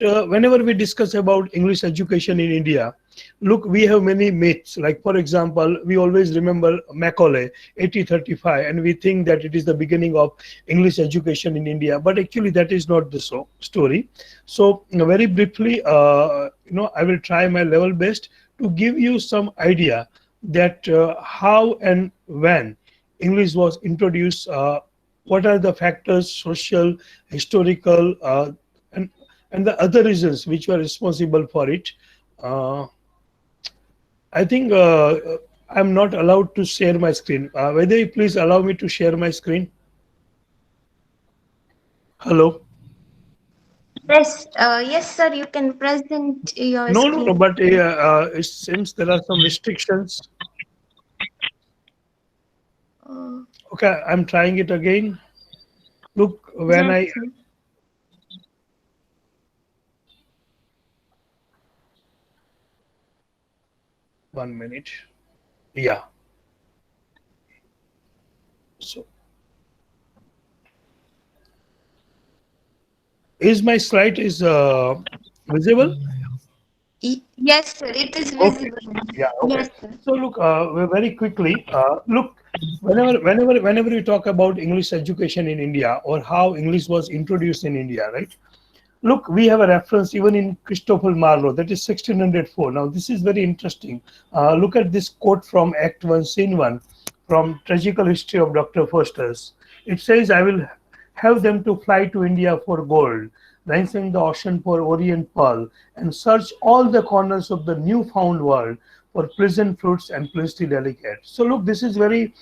whenever we discuss about English education in India, look, we have many myths. Like, for example, we always remember Macaulay 1835, and we think that it is the beginning of English education in India. But actually, that is not the story. So, very briefly, I will try my level best to give you some idea that how and when English was introduced. What are the factors, social, historical, and the other reasons which were responsible for it. Uh, I think I'm not allowed to share my screen. Whether you please allow me to share my screen. Hello. Yes, yes, sir. You can present your No, no, no. screen. But it seems there are some restrictions. Uh, Okay, I'm trying it again. Look, when yes, I sir. 1 minute. Yeah. So is my slide is visible? Yes, sir. It is Okay. visible. Yeah. Okay. Yes, sir. So look, very quickly, look, whenever we talk about English education in India or how English was introduced in India, right? Look, we have a reference even in Christopher Marlowe, that is 1604. Now, this is very interesting. Look at this quote from Act 1, Scene 1, from Tragical History of Dr. Faustus. It says, I will have them to fly to India for gold, ransom the ocean for orient pearl, and search all the corners of the newfound world for pleasant fruits and princely delicates. So, look, this is very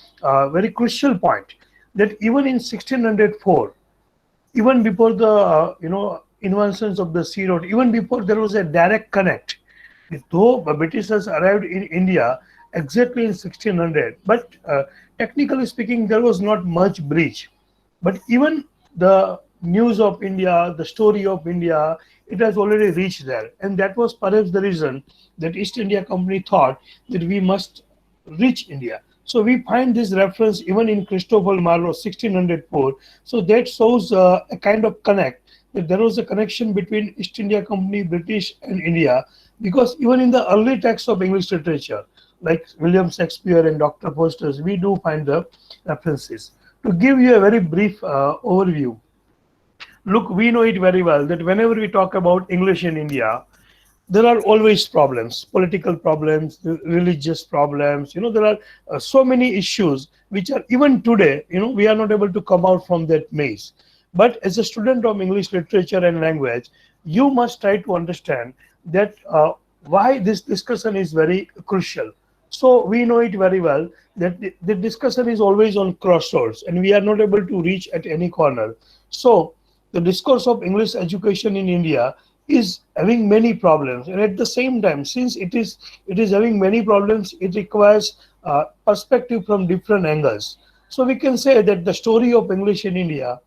crucial point that even in 1604, even before the inventions of the sea road, even before there was a direct connect, though the Britishers arrived in India exactly in 1600, but technically speaking, there was not much bridge. But even the news of India, the story of India, it has already reached there, and that was perhaps the reason that East India Company thought that we must reach India. So we find this reference even in Christopher Marlowe 1604. So that shows a kind of connect, that there was a connection between East India Company, British, and India, because even in the early texts of English literature, like William Shakespeare and Dr. Faustus, we do find the references. To give you a very brief overview, look, we know it very well that whenever we talk about English in India, there are always problems, political problems, religious problems. There are so many issues which are even today, we are not able to come out from that maze. But as a student of English literature and language, you must try to understand that why this discussion is very crucial. So we know it very well that the discussion is always on crossroads and we are not able to reach at any corner. So the discourse of English education in India is having many problems, and at the same time, since it is having many problems, it requires perspective from different angles. So we can say that the story of English in India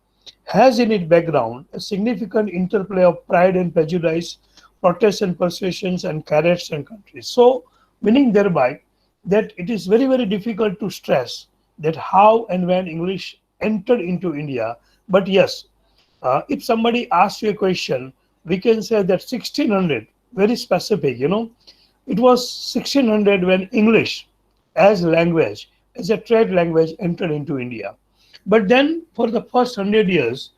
has in its background a significant interplay of pride and prejudice, protests and persuasions, and carrots and countries. So, meaning thereby that it is very, very difficult to stress that how and when English entered into India. But yes, if somebody asks you a question, we can say that 1600, very specific, it was 1600 when English as language, as a trade language, entered into India. But then for the first 100 years,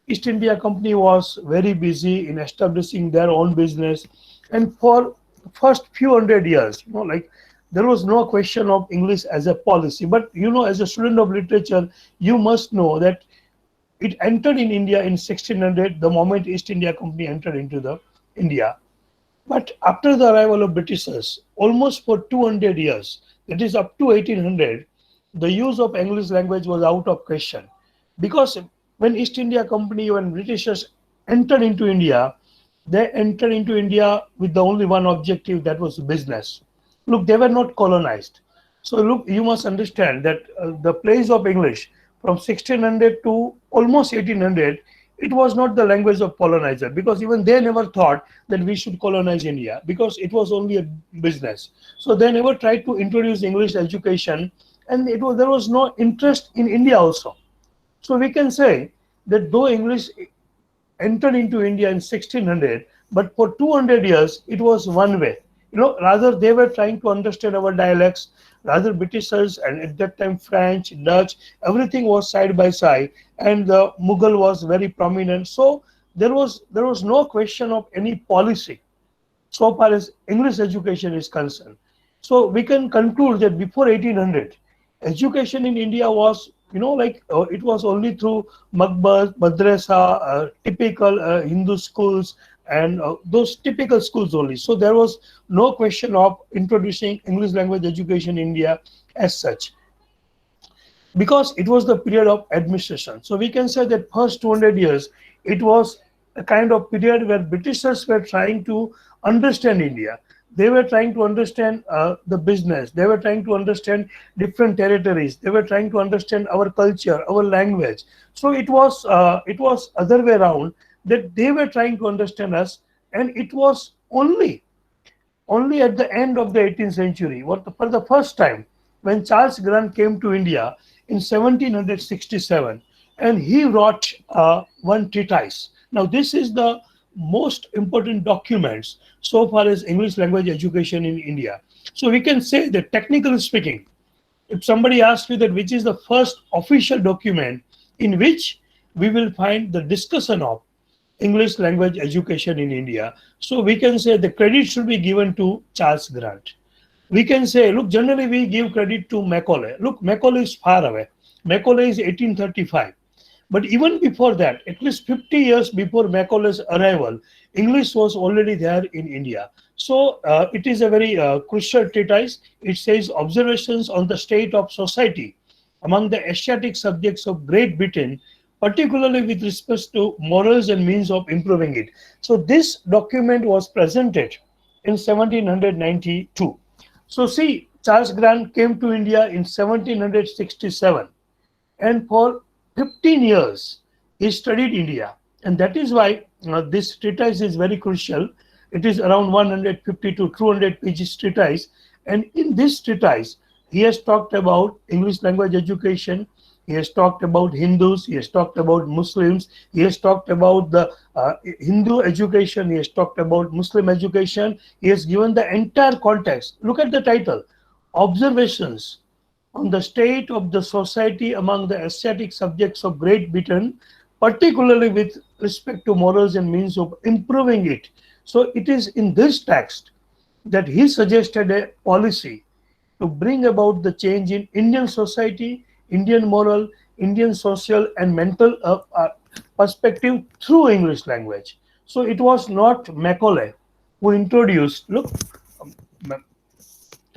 East India Company was very busy in establishing their own business. And for first few 100 years, like there was no question of English as a policy. But as a student of literature, you must know that it entered in India in 1600, the moment East India Company entered into the India. But after the arrival of Britishers, almost for 200 years, that is up to 1800, the use of English language was out of question. Because when East India Company, when Britishers entered into India, they entered into India with the only one objective, that was business. Look, they were not colonized. So look, you must understand that the place of English from 1600 to almost 1800, it was not the language of colonizer, because even they never thought that we should colonize India, because it was only a business. So they never tried to introduce English education, and there was no interest in India also. So we can say that though English entered into India in 1600, but for 200 years it was one way. Rather they were trying to understand our dialects, rather Britishers and at that time French, Dutch, everything was side by side, and the Mughal was very prominent. So there was no question of any policy so far as English education is concerned. So we can conclude that before 1800, education in India was, it was only through makbar, madrasa, typical Hindu schools, and those typical schools only. So there was no question of introducing English language education in India as such, because it was the period of administration. So we can say that first 200 years, it was a kind of period where Britishers were trying to understand India. They were trying to understand the business. They were trying to understand different territories. They were trying to understand our culture, our language. So it was other way around, that they were trying to understand us, and it was only at the end of the 18th century, for the first time, when Charles Grant came to India in 1767, and he wrote one treatise. Now, this is the most important documents so far as English language education in India. So we can say that, technically speaking, if somebody asks you that which is the first official document in which we will find the discussion of English language education in India, so we can say the credit should be given to Charles Grant. We can say, look, generally we give credit to Macaulay. Look, Macaulay is far away. Macaulay is 1835. But even before that, at least 50 years before Macaulay's arrival, English was already there in India. So it is a very crucial treatise. It says observations on the state of society among the Asiatic subjects of Great Britain, particularly with respect to morals and means of improving it. So this document was presented in 1792. So see, Charles Grant came to India in 1767, and for 15 years he studied India, and that is why this treatise is very crucial. It is around 150 to 200 pages treatise, and in this treatise he has talked about English language education. He has talked about Hindus. He has talked about Muslims. He has talked about the Hindu education. He has talked about Muslim education. He has given the entire context. Look at the title: Observations on the state of the society among the Asiatic subjects of Great Britain, particularly with respect to morals and means of improving it. So it is in this text that he suggested a policy to bring about the change in Indian society, Indian moral, Indian social and mental perspective through English language. So it was not Macaulay who introduced. Look,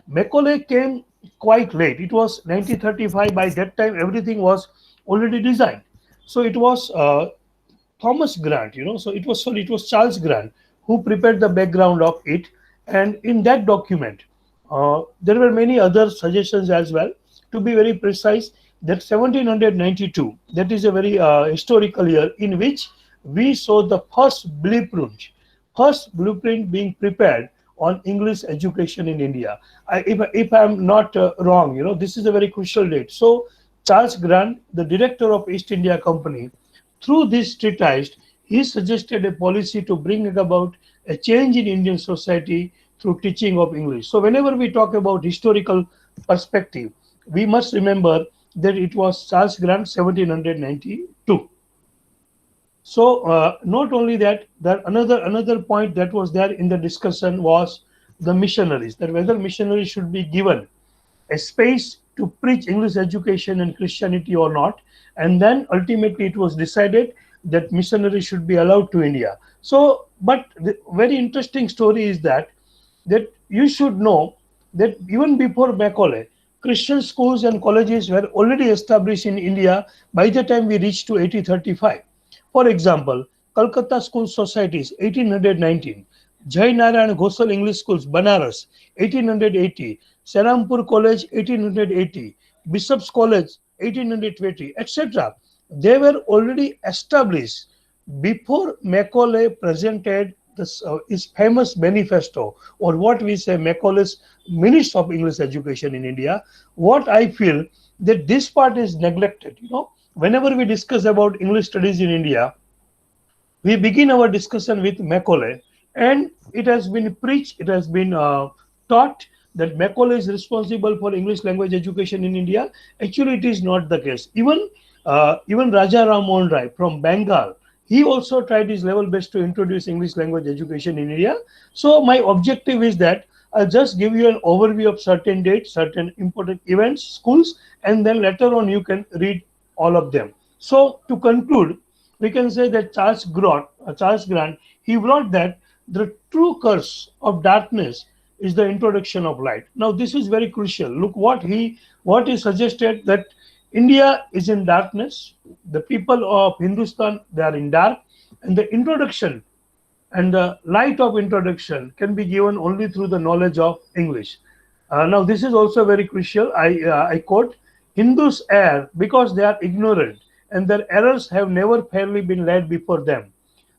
Macaulay came quite late. It was 1935. By that time, everything was already designed. So it was Thomas Grant, So it was Charles Grant who prepared the background of it, and in that document, there were many other suggestions as well. To be very precise, that 1792, that is a very historical year in which we saw the first blueprint being prepared on English education in India. If I'm not wrong, this is a very crucial date. So Charles Grant, the director of East India Company, through this treatise, he suggested a policy to bring about a change in Indian society through teaching of English. So whenever we talk about historical perspective, we must remember that it was Charles Grant, 1792. So not only that, another point that was there in the discussion was the missionaries, that whether missionaries should be given a space to preach English education and Christianity or not. And then ultimately it was decided that missionaries should be allowed to India. So, but the very interesting story is that you should know that even before Macaulay, Christian schools and colleges were already established in India by the time we reached to 1835. For example, Calcutta School Societies, 1819, Jai Narayan Ghosal English Schools, Banaras, 1880, Serampur College, 1880, Bishop's College, 1820, etc. They were already established before Macaulay presented his famous manifesto, or what we say Macaulay's Minutes of English Education in India. What I feel that this part is neglected. Whenever we discuss about English studies in India, we begin our discussion with Macaulay, And it has been preached, it has been taught that Macaulay is responsible for English language education in India. Actually, it is not the case. Even Raja Ram Mohan Rai from Bengal, he also tried his level best to introduce English language education in India. So my objective is that I'll just give you an overview of certain dates, certain important events, schools, and then later on you can read all of them. So to conclude, we can say that Charles Grant, he wrote that the true curse of darkness is the introduction of light. Now this is very crucial. Look what he suggested, that India is in darkness, the people of Hindustan, they are in dark, and the introduction and the light of introduction can be given only through the knowledge of English. Now, this is also very crucial. I quote, Hindus err because they are ignorant, and their errors have never fairly been laid before them.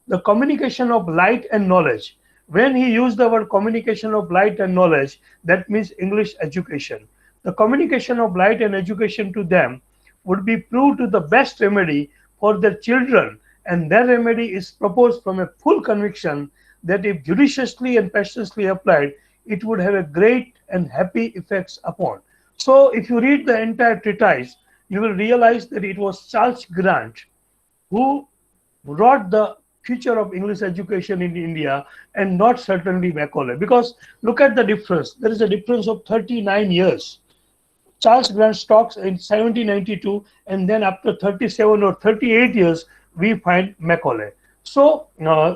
The communication of light and knowledge. When he used the word communication of light and knowledge, that means English education. The communication of light and education to them would be proved to the best remedy for their children, and that remedy is proposed from a full conviction that if judiciously and patiently applied, it would have a great and happy effects upon. So, if you read the entire treatise, you will realize that it was Charles Grant who wrote the future of English education in India, and not certainly Macaulay. Because look at the difference. There is a difference of 39 years. Charles Grant talks in 1792, and then after 37 or 38 years, we find Macaulay. So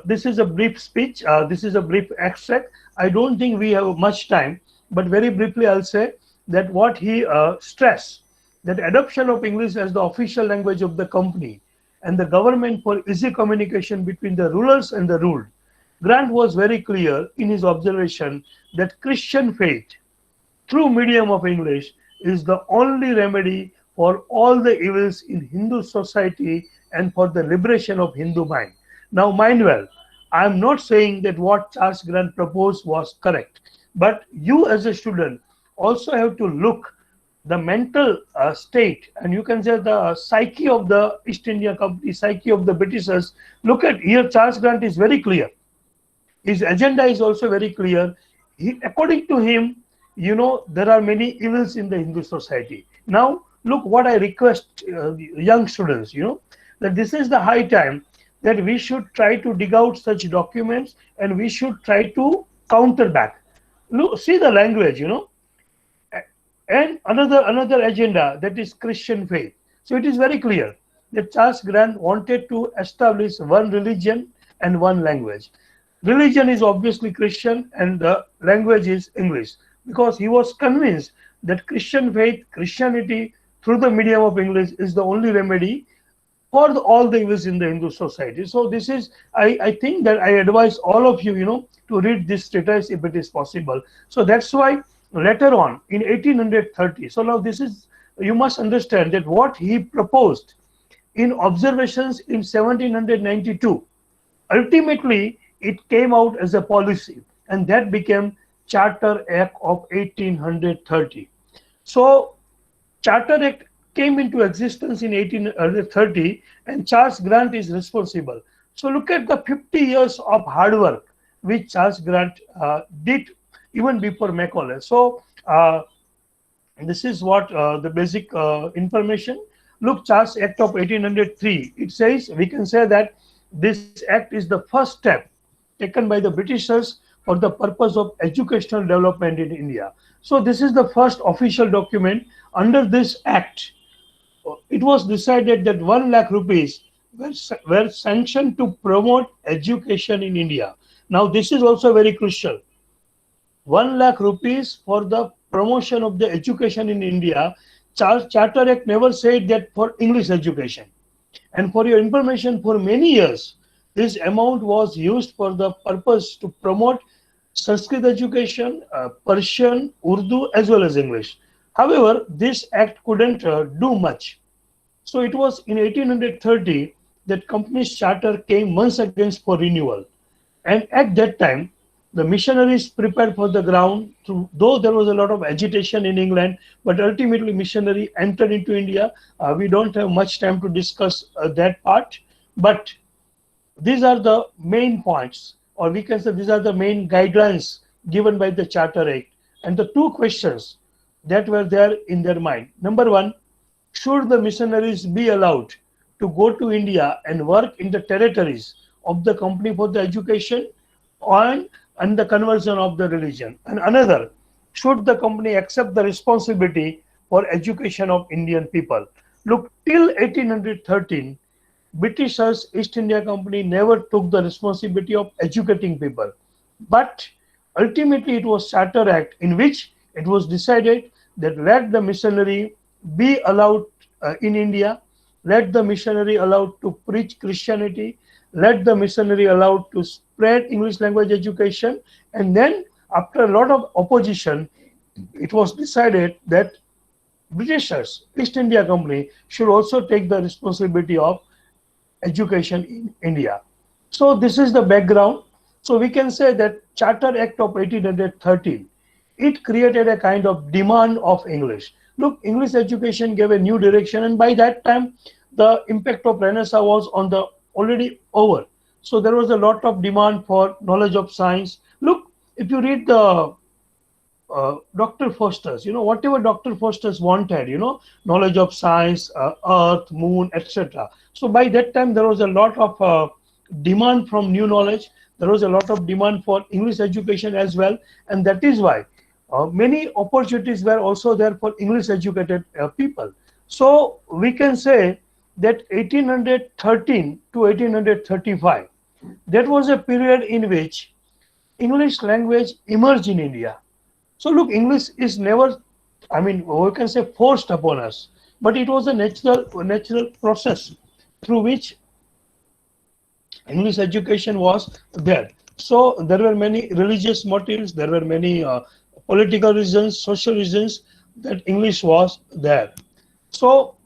this is a brief speech. This is a brief extract. I don't think we have much time, but very briefly I'll say that what he stressed, that adoption of English as the official language of the company and the government for easy communication between the rulers and the ruled. Grant was very clear in his observation that Christian faith through medium of English is the only remedy for all the evils in Hindu society and for the liberation of Hindu mind. Now, mind well, I am not saying that what Charles Grant proposed was correct, but you as a student also have to look the mental state, and you can say the psyche of the East India Company, psyche of the Britishers. Look at here, Charles Grant is very clear. His agenda is also very clear. According to him, there are many evils in the Hindu society. Now, look what I request young students, that this is the high time that we should try to dig out such documents, and we should try to counter back. Look, see the language, and another agenda, that is Christian faith. So it is very clear that Charles Grant wanted to establish one religion and one language. Religion is obviously Christian, and the language is English, because he was convinced that Christian faith, Christianity, through the medium of English, is the only remedy for all the evils in the Hindu society. So this is, I think that I advise all of you, to read this treatise if it is possible. So that's why later on in 1830, so now this is, you must understand that what he proposed in observations in 1792, ultimately it came out as a policy, and that became Charter Act of 1830. So Charter Act came into existence in 1830, and Charles Grant is responsible. So look at the 50 years of hard work which Charles Grant did even before Macaulay. So this is what the basic information. Look, Charles Act of 1803, it says, we can say that this act is the first step taken by the Britishers for the purpose of educational development in India. So this is the first official document. Under this act, it was decided that 1 lakh rupees were sanctioned to promote education in India. Now this is also very crucial. 1 lakh rupees for the promotion of the education in India. Charter Act never said that for English education. And for your information, for many years, this amount was used for the purpose to promote Sanskrit education, Persian, Urdu, as well as English. However, this act couldn't do much. So it was in 1830 that company's charter came once again for renewal. And at that time, the missionaries prepared for the ground, though there was a lot of agitation in England, but ultimately missionary entered into India. We don't have much time to discuss that part, but these are the main points. or we can say these are the main guidelines given by the Charter Act. And the two questions that were there in their mind. Number one, should the missionaries be allowed to go to India and work in the territories of the company for the education on and the conversion of the religion? And another, should the company accept the responsibility for education of Indian people? Look, till 1813, Britishers East India Company never took the responsibility of educating people. But ultimately, it was Charter Act in which it was decided that let the missionary be allowed in India, let the missionary allowed to preach Christianity, let the missionary allowed to spread English language education, and then after a lot of opposition, it was decided that Britishers, East India Company, should also take the responsibility of education in India. So this is the background. So we can say that Charter Act of 1813, it created a kind of demand of English. Look, English education gave a new direction, and by that time, the impact of Renaissance was on the already over. So there was a lot of demand for knowledge of science. Look, if you read the Dr. Foster's, whatever Dr. Foster's wanted, knowledge of science, earth, moon, etc. So by that time, there was a lot of demand from new knowledge. There was a lot of demand for English education as well. And that is why many opportunities were also there for English educated people. So we can say that 1813 to 1835, that was a period in which English language emerged in India. So look, English is never, we can say forced upon us, but it was a natural process through which English education was there. So there were many religious motives, there were many political reasons, social reasons that English was there. So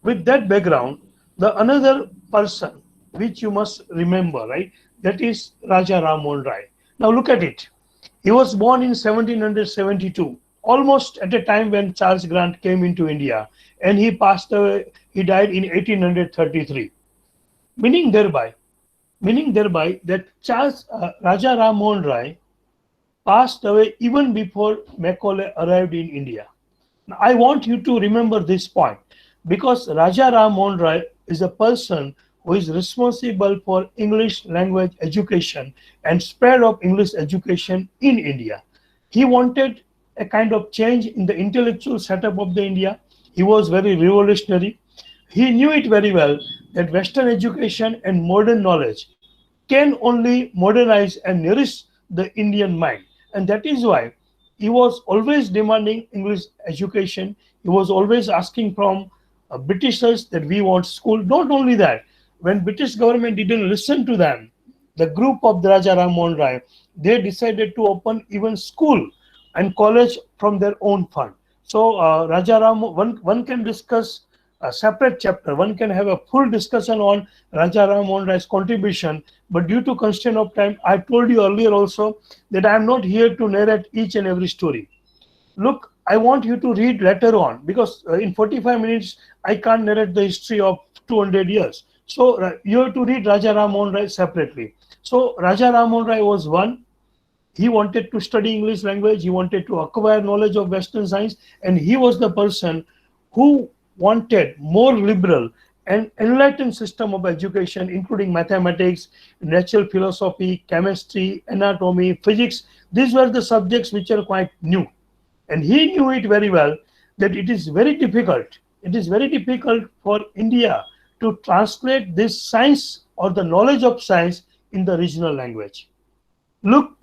with that background, the another person which you must remember, right, that is Raja Ram Mohan Rai. Now look at it. He was born in 1772, almost at a time when Charles Grant came into India, and he passed away, he died in 1833. Meaning thereby that Raja Ram Mohan Rai passed away even before Macaulay arrived in India. Now, I want you to remember this point because Raja Ram Mohan Rai is a person who is responsible for English language education and spread of English education in India. He wanted a kind of change in the intellectual setup of the India. He was very revolutionary. He knew it very well that Western education and modern knowledge can only modernize and nourish the Indian mind. And that is why he was always demanding English education. He was always asking from Britishers that we want school. Not only that, when British government didn't listen to them, the group of the Raja Ram Mohan Rai, they decided to open even school and college from their own fund. So Raja Ram, one can discuss a separate chapter. One can have a full discussion on Raja Ram Mohan Rai's contribution. But due to constraint of time, I told you earlier also that I am not here to narrate each and every story. Look, I want you to read later on because in 45 minutes, I can't narrate the history of 200 years. So you have to read Raja Ram Mohan Rai separately. So Raja Ram Mohan Rai was one. He wanted to study English language. He wanted to acquire knowledge of Western science. And he was the person who wanted more liberal and enlightened system of education, including mathematics, natural philosophy, chemistry, anatomy, physics. These were the subjects which are quite new. And he knew it very well that it is very difficult. It is very difficult for India to translate this science or the knowledge of science in the regional language. Look,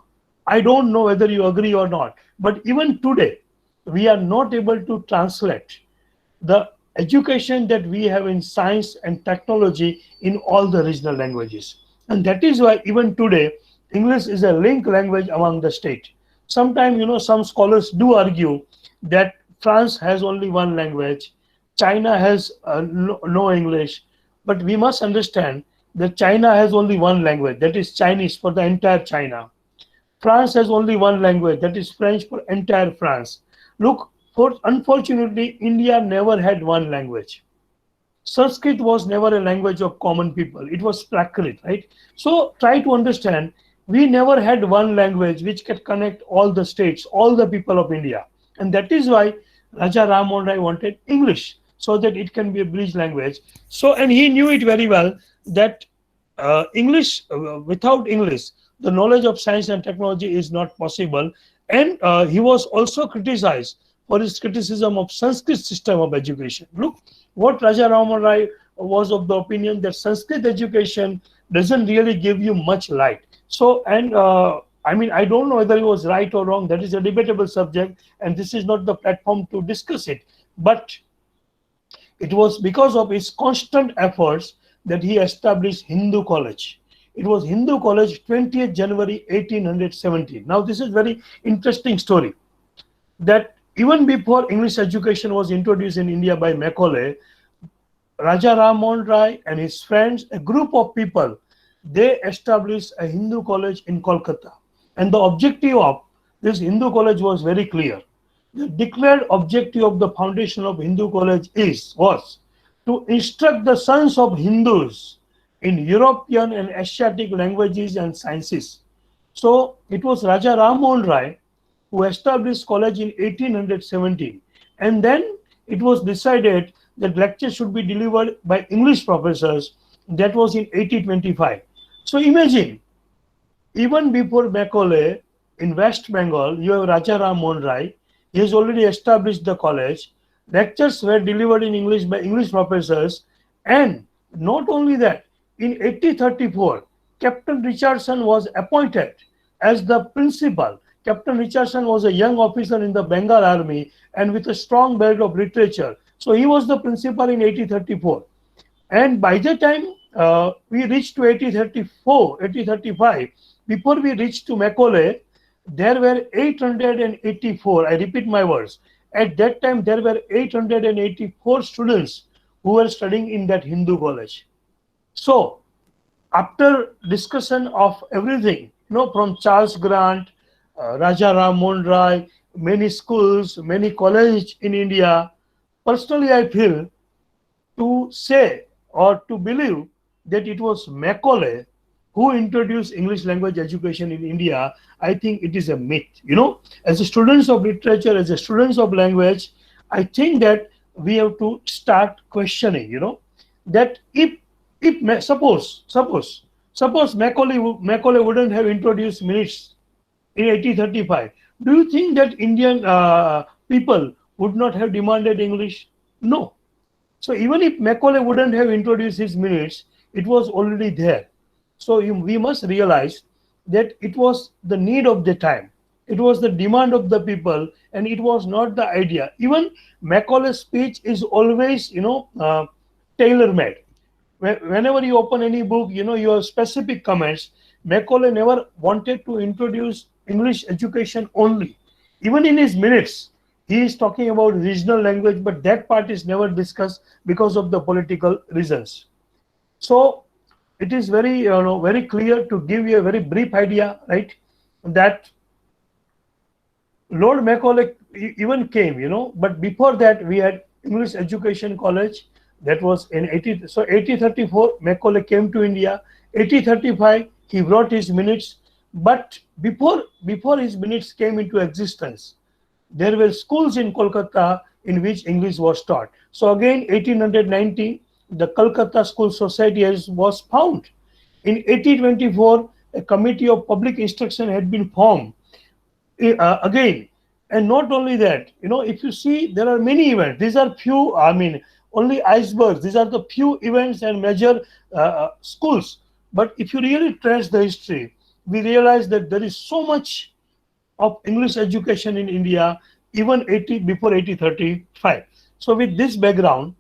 I don't know whether you agree or not, but even today, we are not able to translate the education that we have in science and technology in all the regional languages. And that is why even today, English is a link language among the state. Sometimes, some scholars do argue that France has only one language, China has no English, but we must understand that China has only one language, that is Chinese for the entire China. France has only one language, that is French for entire France. Look, unfortunately, India never had one language. Sanskrit was never a language of common people. It was Prakrit, right? So try to understand we never had one language which could connect all the states, all the people of India. And that is why Raja Ram Mohan Rai wanted English, so that it can be a bridge language. So, and he knew it very well that English, without English, the knowledge of science and technology is not possible. And he was also criticized for his criticism of Sanskrit system of education. Look, what Raja Ram Mohan Rai was of the opinion that Sanskrit education doesn't really give you much light. So, and I mean, I don't know whether he was right or wrong. That is a debatable subject, and this is not the platform to discuss it. But it was because of his constant efforts that he established Hindu College. It was Hindu College, 20th January 1817. Now, this is very interesting story that even before English education was introduced in India by Macaulay, Raja Ram Mohan Rai and his friends, a group of people, they established a Hindu college in Kolkata. And the objective of this Hindu college was very clear. The declared objective of the foundation of Hindu college was to instruct the sons of Hindus in European and Asiatic languages and sciences. So it was Raja Ram Mohan Rai who established college in 1817. And then it was decided that lectures should be delivered by English professors. That was in 1825. So imagine, even before Macaulay, in West Bengal, you have Raja Ram Mohan Rai. He has already established the college. Lectures were delivered in English by English professors. And not only that, in 1834, Captain Richardson was appointed as the principal. Captain Richardson was a young officer in the Bengal army and with a strong belt of literature. So he was the principal in 1834. And by the time we reached to 1834, 1835, before we reached to Macaulay, there were 884, I repeat my words, at that time there were 884 students who were studying in that Hindu college. So, after discussion of everything, from Charles Grant, Raja Ram Mohan Rai, many schools, many colleges in India, personally I feel to say or to believe that it was Macaulay who introduced English language education in India, I think it is a myth. As a students of literature, as a students of language, I think that we have to start questioning, that if suppose Macaulay wouldn't have introduced minutes in 1835, do you think that Indian people would not have demanded English? No. So even if Macaulay wouldn't have introduced his minutes, it was already there. So we must realize that it was the need of the time. It was the demand of the people, and it was not the idea. Even Macaulay's speech is always, tailor-made. Whenever you open any book, you have specific comments. Macaulay never wanted to introduce English education only. Even in his minutes, he is talking about regional language, but that part is never discussed because of the political reasons. So it is very, very clear to give you a very brief idea, right? That Lord Macaulay even came, but before that we had English Education College. That was in 1834, Macaulay came to India. 1835, he wrote his minutes. But before his minutes came into existence, there were schools in Kolkata in which English was taught. So again, 1890, the Calcutta School Society was found. In 1824, a committee of public instruction had been formed. Again, and not only that, if you see, there are many events. These are few, only icebergs. These are the few events and major schools. But if you really trace the history, we realize that there is so much of English education in India, even before 1835. So with this background,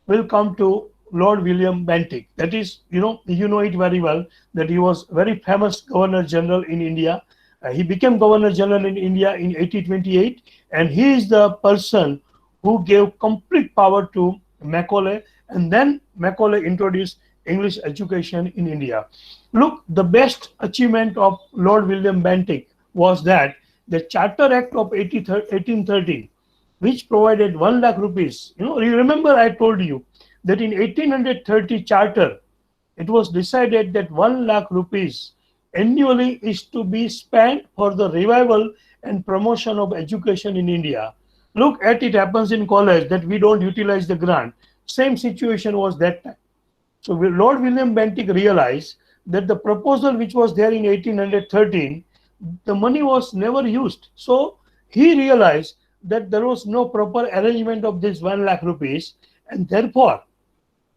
we'll come to Lord William Bentinck. That is, you know it very well, that he was very famous Governor General in India. He became Governor General in India in 1828, and he is the person who gave complete power to Macaulay, and then Macaulay introduced English education in India. Look, the best achievement of Lord William Bentinck was that the Charter Act of 1830, which provided 1 lakh rupees. You remember I told you that in 1830 Charter, it was decided that 1 lakh rupees annually is to be spent for the revival and promotion of education in India. Look at it happens in college that we don't utilize the grant. Same situation was that time. So Lord William Bentinck realized that the proposal which was there in 1813, the money was never used. So he realized that there was no proper arrangement of this 1 lakh rupees, and therefore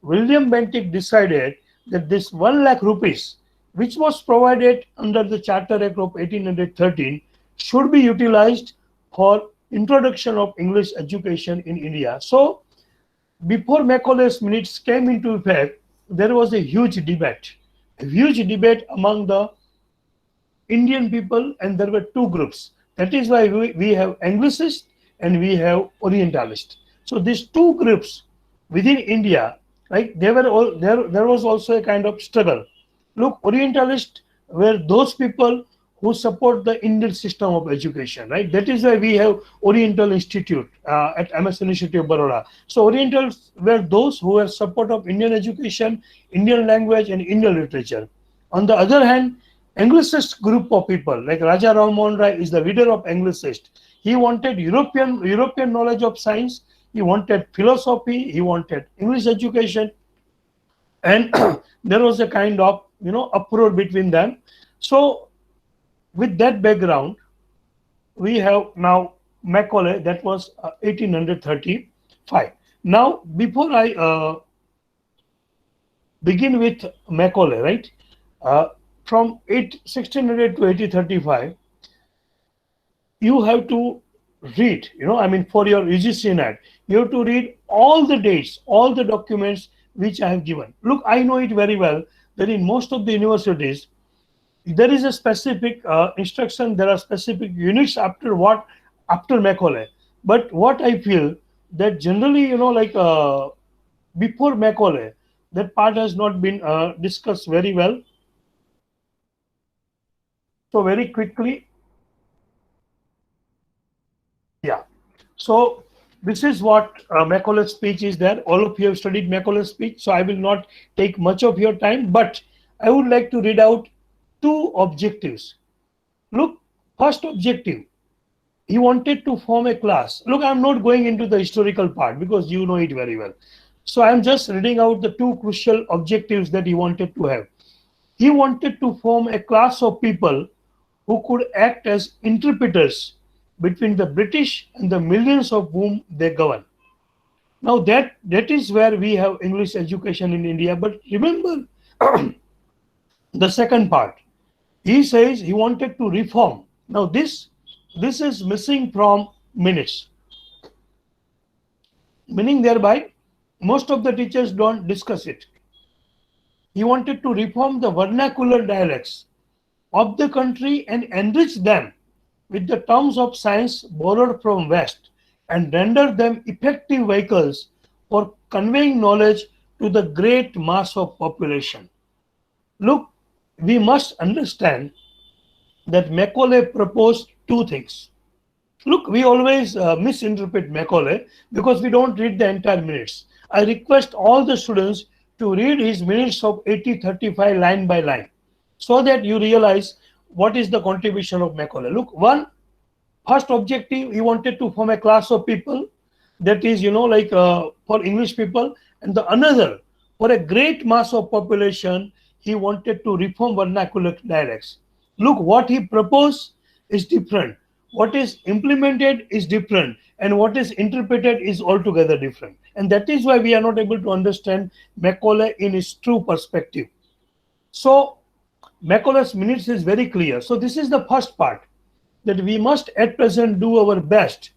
William Bentinck decided that this 1 lakh rupees, which was provided under the Charter Act of 1813, should be utilized for introduction of English education in India. So before Macaulay's minutes came into effect, there was a huge debate among the Indian people, and there were two groups. That is why we have Anglicists and we have Orientalists. So these two groups within India, right? They were all there. There was also a kind of struggle. Look, Orientalists were those people who support the Indian system of education, right? That is why we have Oriental Institute at MS University of Baroda. So Orientals were those who were support of Indian education, Indian language, and Indian literature. On the other hand, Anglicist group of people like Raja Ram Mohan Rai is the leader of Anglicist. He wanted European knowledge of science. He wanted philosophy. He wanted English education, and there was a kind of uproar between them. So with that background, we have now Macaulay. That was 1835. Now, before I begin with Macaulay, right? From 1600 to 1835, you have to read, for your UGC NET, you have to read all the dates, all the documents which I have given. Look, I know it very well that in most of the universities, there is a specific instruction, there are specific units after Macaulay. But what I feel that generally, before Macaulay, that part has not been discussed very well. So very quickly, yeah. So this is what Macaulay's speech is there. All of you have studied Macaulay's speech, so I will not take much of your time, but I would like to read out two objectives. Look, first objective, he wanted to form a class. Look, I'm not going into the historical part because you know it very well. So I'm just reading out the two crucial objectives that he wanted to have. He wanted to form a class of people who could act as interpreters between the British and the millions of whom they govern. Now that is where we have English education in India. But remember the second part. He says he wanted to reform. Now this is missing from minutes. Meaning thereby, most of the teachers don't discuss it. He wanted to reform the vernacular dialects of the country and enrich them with the terms of science borrowed from West and render them effective vehicles for conveying knowledge to the great mass of population. Look, we must understand that Macaulay proposed two things. Look, we always misinterpret Macaulay because we don't read the entire minutes. I request all the students to read his minutes of 1835 line by line, so that you realize what is the contribution of Macaulay. Look, first objective, he wanted to form a class of people that is, for English people, and the another, for a great mass of population, he wanted to reform vernacular dialects. Look, what he proposed is different. What is implemented is different, and what is interpreted is altogether different. And that is why we are not able to understand Macaulay in his true perspective. So Macaulay's minutes is very clear. So this is the first part, that we must at present do our best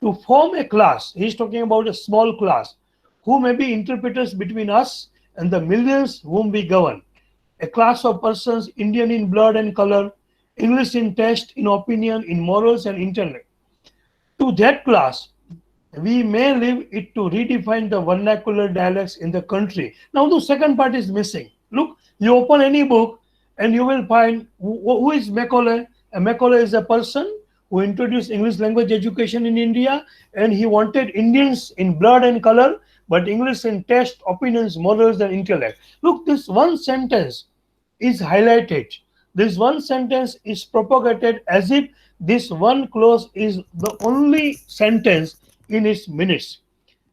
to form a class. He's talking about a small class who may be interpreters between us and the millions whom we govern. A class of persons Indian in blood and color, English in taste, in opinion, in morals and intellect. To that class, we may leave it to redefine the vernacular dialects in the country. Now the second part is missing. Look, you open any book and you will find who is Macaulay. Macaulay is a person who introduced English language education in India, and he wanted Indians in blood and color, but English in taste, opinions, morals, and intellect. Look, this one sentence is highlighted This one sentence is propagated as if this one clause is the only sentence in its minutes.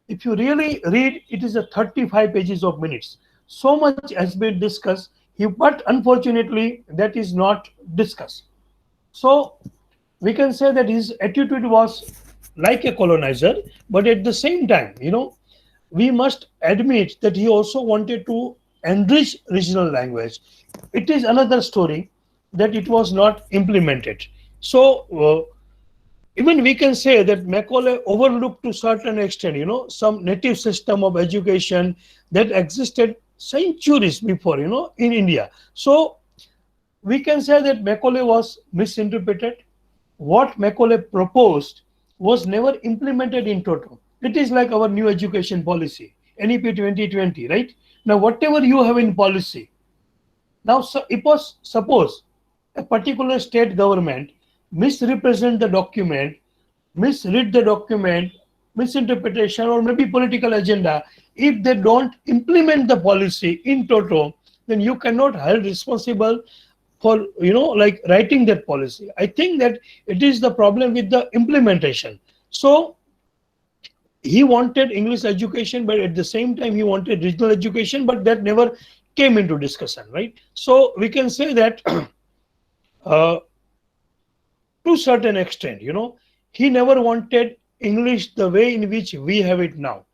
If you really read, it is a 35 pages of minutes. So much has been discussed, but unfortunately, that is not discussed. So we can say that his attitude was like a colonizer, but at the same time, we must admit that he also wanted to enrich regional language. It is another story that it was not implemented. So even we can say that Macaulay overlooked to certain extent, some native system of education that existed centuries before, in India. So we can say that Macaulay was misinterpreted. What Macaulay proposed was never implemented in total. It is like our new education policy, NEP 2020, right? Now, whatever you have in policy, now so it was suppose a particular state government misrepresent the document, misread the document, misinterpretation, or maybe political agenda. If they don't implement the policy in toto, then you cannot held responsible for like writing that policy. I think that it is the problem with the implementation. So he wanted English education, but at the same time he wanted regional education, but that never came into discussion, right? So we can say that uh, to certain extent, he never wanted English the way in which we have it now.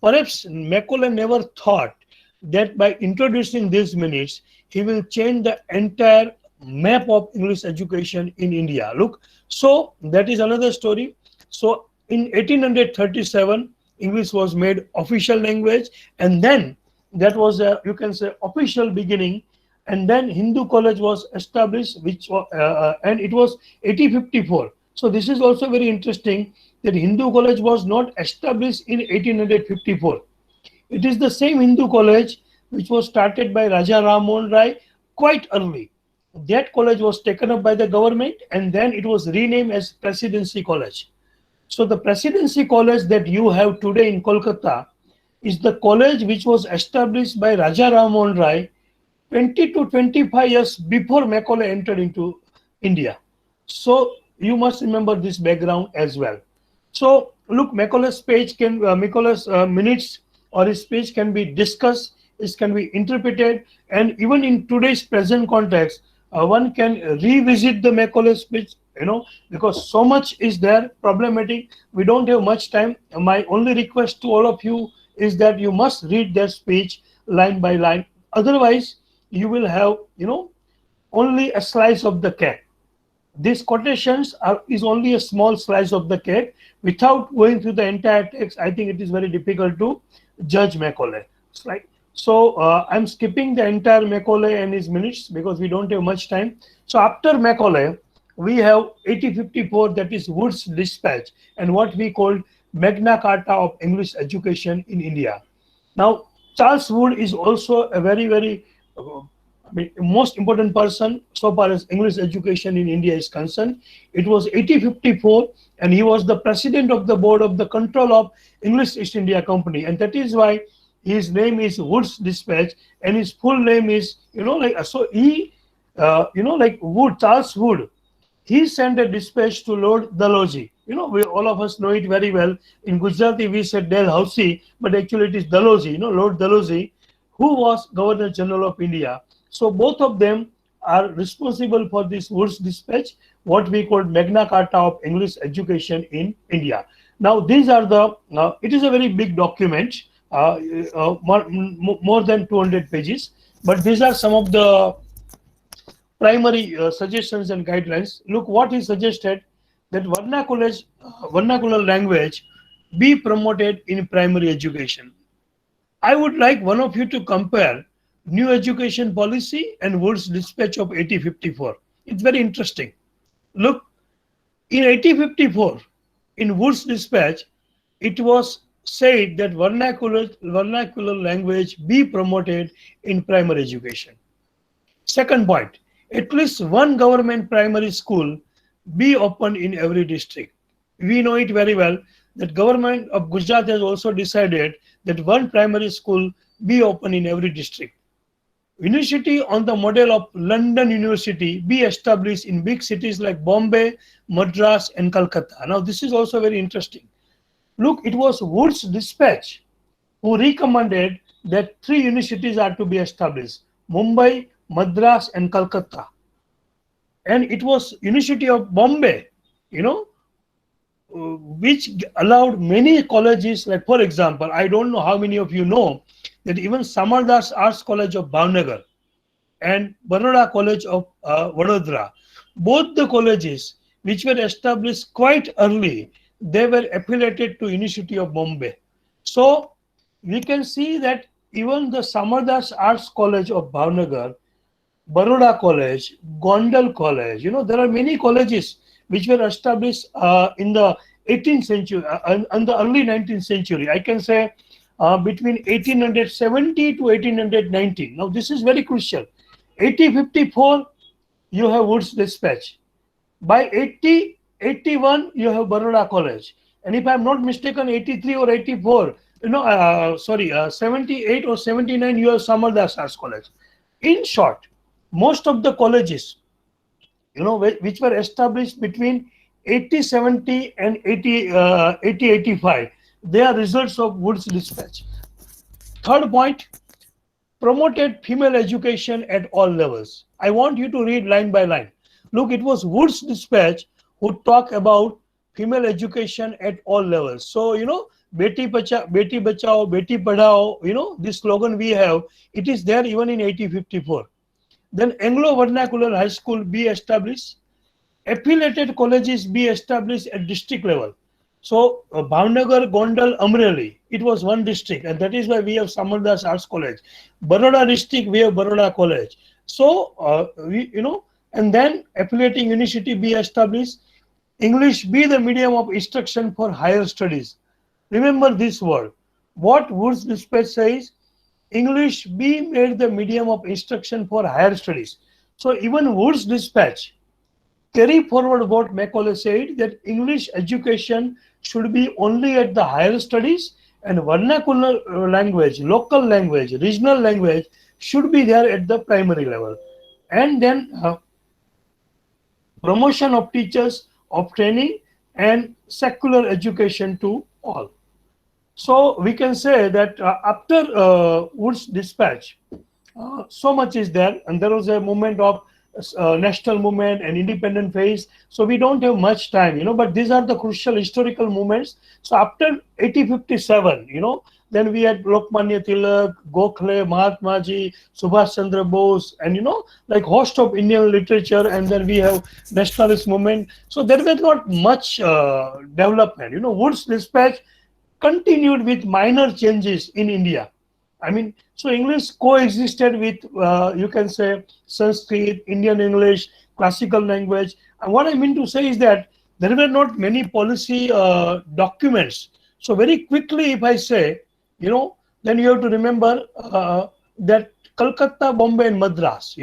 Perhaps Macaulay never thought that by introducing these minutes, he will change the entire map of English education in India. Look, so that is another story. So in 1837, English was made official language, and then that was a, you can say, official beginning. And then Hindu College was established, and it was 1854. So this is also very interesting that Hindu College was not established in 1854. It is the same Hindu College which was started by Raja Ram Mohan Rai quite early. That college was taken up by the government, and then it was renamed as Presidency College. So the Presidency College that you have today in Kolkata is the college which was established by Raja Ram Mohan Rai 20 to 25 years before Macaulay entered into India. So you must remember this background as well. So look, Macaulay's minutes or his speech can be discussed, it can be interpreted, and even in today's present context, one can revisit the Macaulay speech, because so much is there problematic. We don't have much time. My only request to all of you is that you must read their speech line by line. Otherwise, you will have, only a slice of the cake. These quotations is only a small slice of the cake. Without going through the entire text, I think it is very difficult to judge Macaulay. Right? So I'm skipping the entire Macaulay and his minutes because we don't have much time. So after Macaulay, we have 1854, that is Wood's Dispatch, and what we call Magna Carta of English education in India. Now, Charles Wood is also a very, very most important person so far as English education in India is concerned. It was 1854, and he was the president of the board of the control of English East India Company, and that is why his name is Wood's Dispatch, and his full name is, so he, like Wood, Charles Wood, he sent a dispatch to Lord Dalhousie. We all of us know it very well. In Gujarati, we said Dalhousie, but actually it is Dalhousie, Lord Dalhousie, who was Governor General of India. So both of them are responsible for this Wood's Dispatch, what we call Magna Carta of English education in India. Now, these are it is a very big document, more than 200 pages, but these are some of the primary suggestions and guidelines. Look what he suggested, that vernacular language be promoted in primary education. I would like one of you to compare new education policy and Wood's Dispatch of 1854. It's very interesting. Look, in 1854, in Wood's Dispatch, it was said that vernacular language be promoted in primary education. Second point, at least one government primary school be opened in every district. We know it very well that government of Gujarat has also decided that one primary school be open in every district. University on the model of London University be established in big cities like Bombay, Madras, and Calcutta. Now, this is also very interesting. Look, it was Wood's Dispatch who recommended that three universities are to be established: Mumbai, Madras, and Calcutta. And it was University of Bombay, you know, which allowed many colleges, like for example, I don't know how many of you know that even Samardas Arts College of Bhavnagar and Baroda College of Vadodara, both the colleges which were established quite early, they were affiliated to University of Bombay. So we can see that even the Samardas Arts College of Bhavnagar, Baroda College, Gondal College, there are many colleges which were established in the 18th century and the early 19th century. I can say between 1870 to 1890. Now, this is very crucial. 1854, you have Wood's Dispatch. By 1881, you have Baroda College. And if I'm not mistaken, 83 or 84, 78 or 79, you have Samardas Arts College. In short, most of the colleges, which were established between 8070 and 8085, they are results of Wood's Dispatch. Third point, promoted female education at all levels. I want you to read line by line. Look, it was Wood's Dispatch who talked about female education at all levels. So, Beti Bachao, Beti Padhao, this slogan we have, it is there even in 1854. Then Anglo Vernacular High School be established. Affiliated colleges be established at district level. So Bhavnagar, Gondal, Amreli, it was one district, and that is why we have Samardas Arts College. Baroda district, we have Baroda College. So and then affiliating university be established. English be the medium of instruction for higher studies. Remember this word. What Wood's Dispatch says, English be made the medium of instruction for higher studies. So even Wood's Dispatch carry forward what Macaulay said, that English education should be only at the higher studies, and vernacular language, local language, regional language should be there at the primary level. And then promotion of teachers, of training, and secular education to all. So we can say that after Wood's Dispatch, so much is there, and there was a movement of national movement and independent phase. So we don't have much time, but these are the crucial historical movements. So after 1857, then we had Lokmanya Tilak, Gokhale, Mahatma Ji, Subhash Chandra Bose, and like host of Indian literature, and then we have nationalist movement. So there was not much development. Wood's Dispatch continued with minor changes in India. I mean, so English coexisted with, you can say, Sanskrit, Indian English, classical language. And what I mean to say is that there were not many policy documents. So very quickly, if I say, then you have to remember that Calcutta, Bombay, and Madras,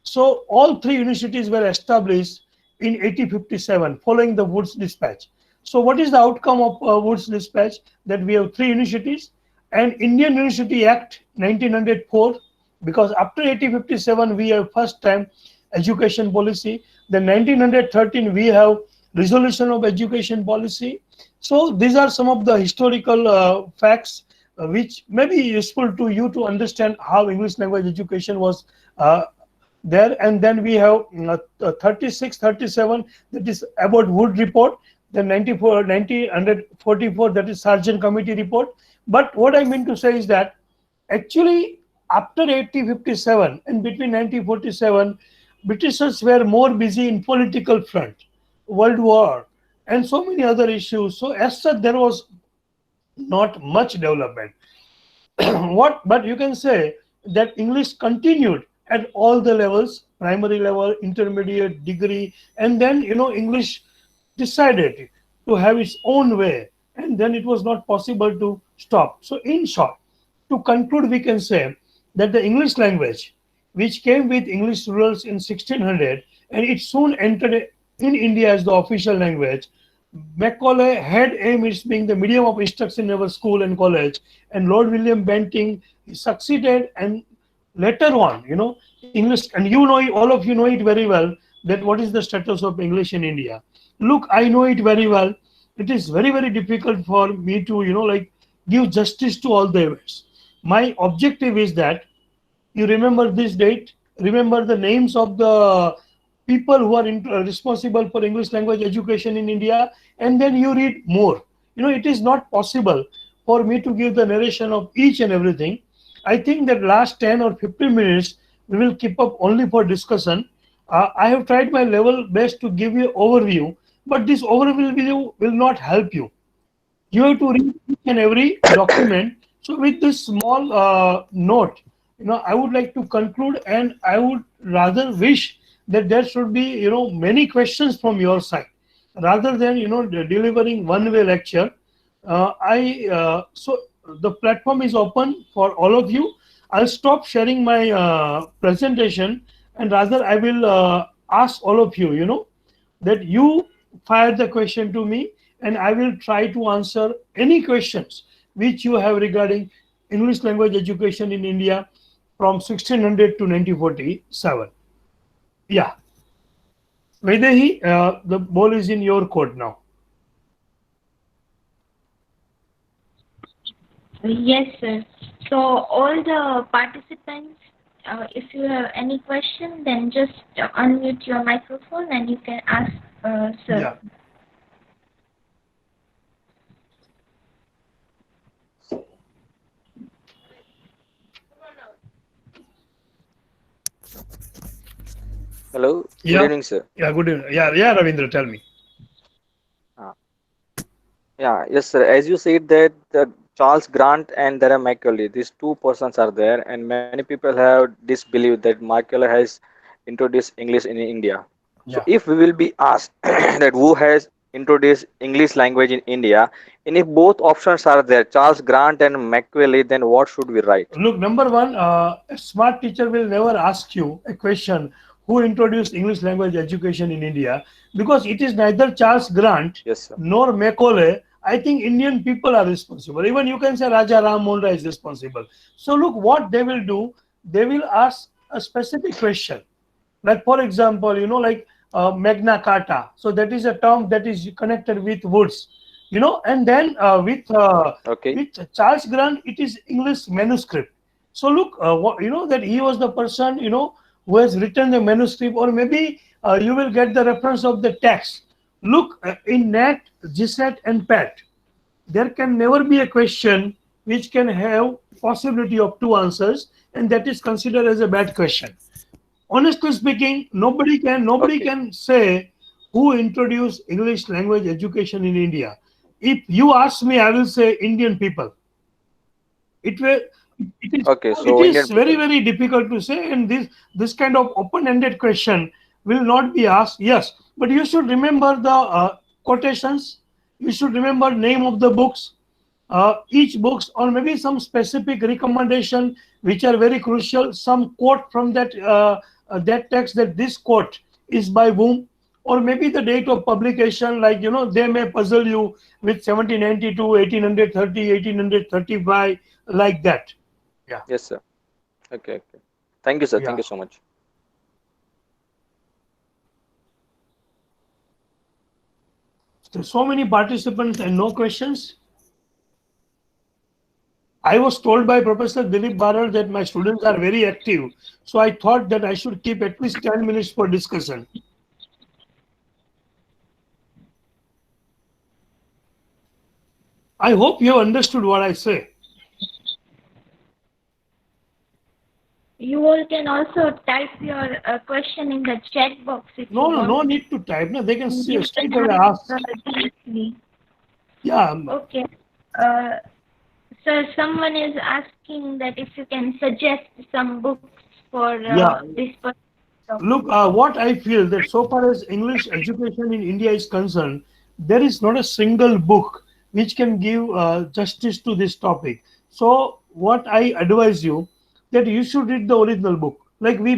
So all three universities were established in 1857 following the Wood's Dispatch. So what is the outcome of Wood's Dispatch? That we have three universities. And Indian University Act 1904, because after 1857 we have first time education policy. Then 1913 we have resolution of education policy. So these are some of the historical facts which may be useful to you to understand how English language education was there. And then we have 36, 37, that is about Wood report. Then 1944, that is Sargent Committee report. But what I mean to say is that actually after 1857 and between 1947, Britishers were more busy in political front, World War, and so many other issues. So as such, there was not much development. But you can say that English continued at all the levels, primary level, intermediate, degree, and then English decided to have its own way, and then it was not possible to stop. So in short, to conclude, we can say that the English language, which came with English rules in 1600, and it soon entered in India as the official language, Macaulay had aimed its being the medium of instruction in our school and college, and Lord William Bentinck succeeded and Later on, English, and you know it, all of you know it very well, that what is the status of English in India. Look, I know it very well. It is very, very difficult for me to, like, give justice to all the events. My objective is that you remember this date, remember the names of the people who are responsible for English language education in India, and then you read more. It is not possible for me to give the narration of each and everything. I think that last 10 or 15 minutes we will keep up only for discussion. I have tried my level best to give you overview, but this overview will not help you. You have to read each and every document. So with this small note, I would like to conclude, and I would rather wish that there should be, many questions from your side rather than, delivering one way lecture. I So the platform is open for all of you. I'll stop sharing my presentation, and rather I will ask all of you, that you fire the question to me, and I will try to answer any questions which you have regarding English language education in India from 1600 to 1947. Yeah. Vaidehi, the ball is in your court now. Yes, sir. So all the participants, if you have any question, then just unmute your microphone and you can ask, sir. Yeah. Hello, good Yeah. evening, sir. Yeah. Good evening. Yeah. Ravindra, tell me. Uh, yeah, yes, sir. As you said that the Charles Grant and there are Macaulay, these two persons are there, and many people have disbelieved that Macaulay has introduced English in India. So, Yeah. if we will be asked that who has introduced English language in India, and if both options are there, Charles Grant and Macaulay, then what should we write? Look, number one, a smart teacher will never ask you a question who introduced English language education in India, because it is neither Charles Grant Yes, sir. nor Macaulay. I think Indian people are responsible. Even you can say Raja Ram Mohan Rai is responsible. So look, what they will do, they will ask a specific question. Like for example, like Magna Carta. So that is a term that is connected with woods, and then Okay. with Charles Grant, it is English manuscript. So look, that he was the person, who has written the manuscript, or maybe you will get the reference of the text. Look, in NET, GSET, and PET, there can never be a question which can have possibility of two answers, and that is considered as a bad question. Honestly speaking, nobody Okay. can say who introduced English language education in India. If you ask me, I will say Indian people. It will. Okay. It So is Indian very, people. very difficult to say, and this kind of open-ended question will not be asked. Yes, but you should remember the quotations. You should remember name of the books, each books, or maybe some specific recommendation which are very crucial. Some quote from that text, that this quote is by whom, or maybe the date of publication. Like they may puzzle you with 1792, 1830, 1835, like that. Yeah. Yes, sir. Okay. Okay. Thank you, sir. Thank Yeah. you so much. So many participants and no questions. I was told by Professor Dilip Barar that my students are very active. So I thought that I should keep at least 10 minutes for discussion. I hope you have understood what I say. You all can also type your question in the chat box if you No want. need to type. No, they can You straight can away ask ask. directly. Yeah. Okay. Uh, Sir, someone is asking that if you can suggest some books for Yeah. this person. Look, what I feel that so far as English education in India is concerned, there is not a single book which can give justice to this topic. So, what I advise you, that you should read the original book. Like we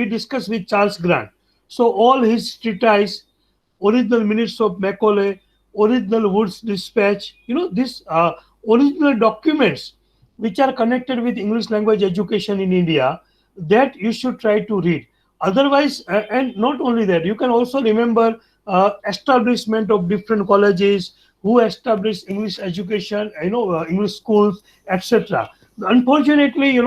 discussed with Charles Grant. So all his treatise, original minutes of Macaulay, original Wood's Dispatch, these original documents which are connected with English language education in India. that you should try to read. Otherwise, and not only that, you can also remember establishment of different colleges, who established English education, English schools, etc. Unfortunately,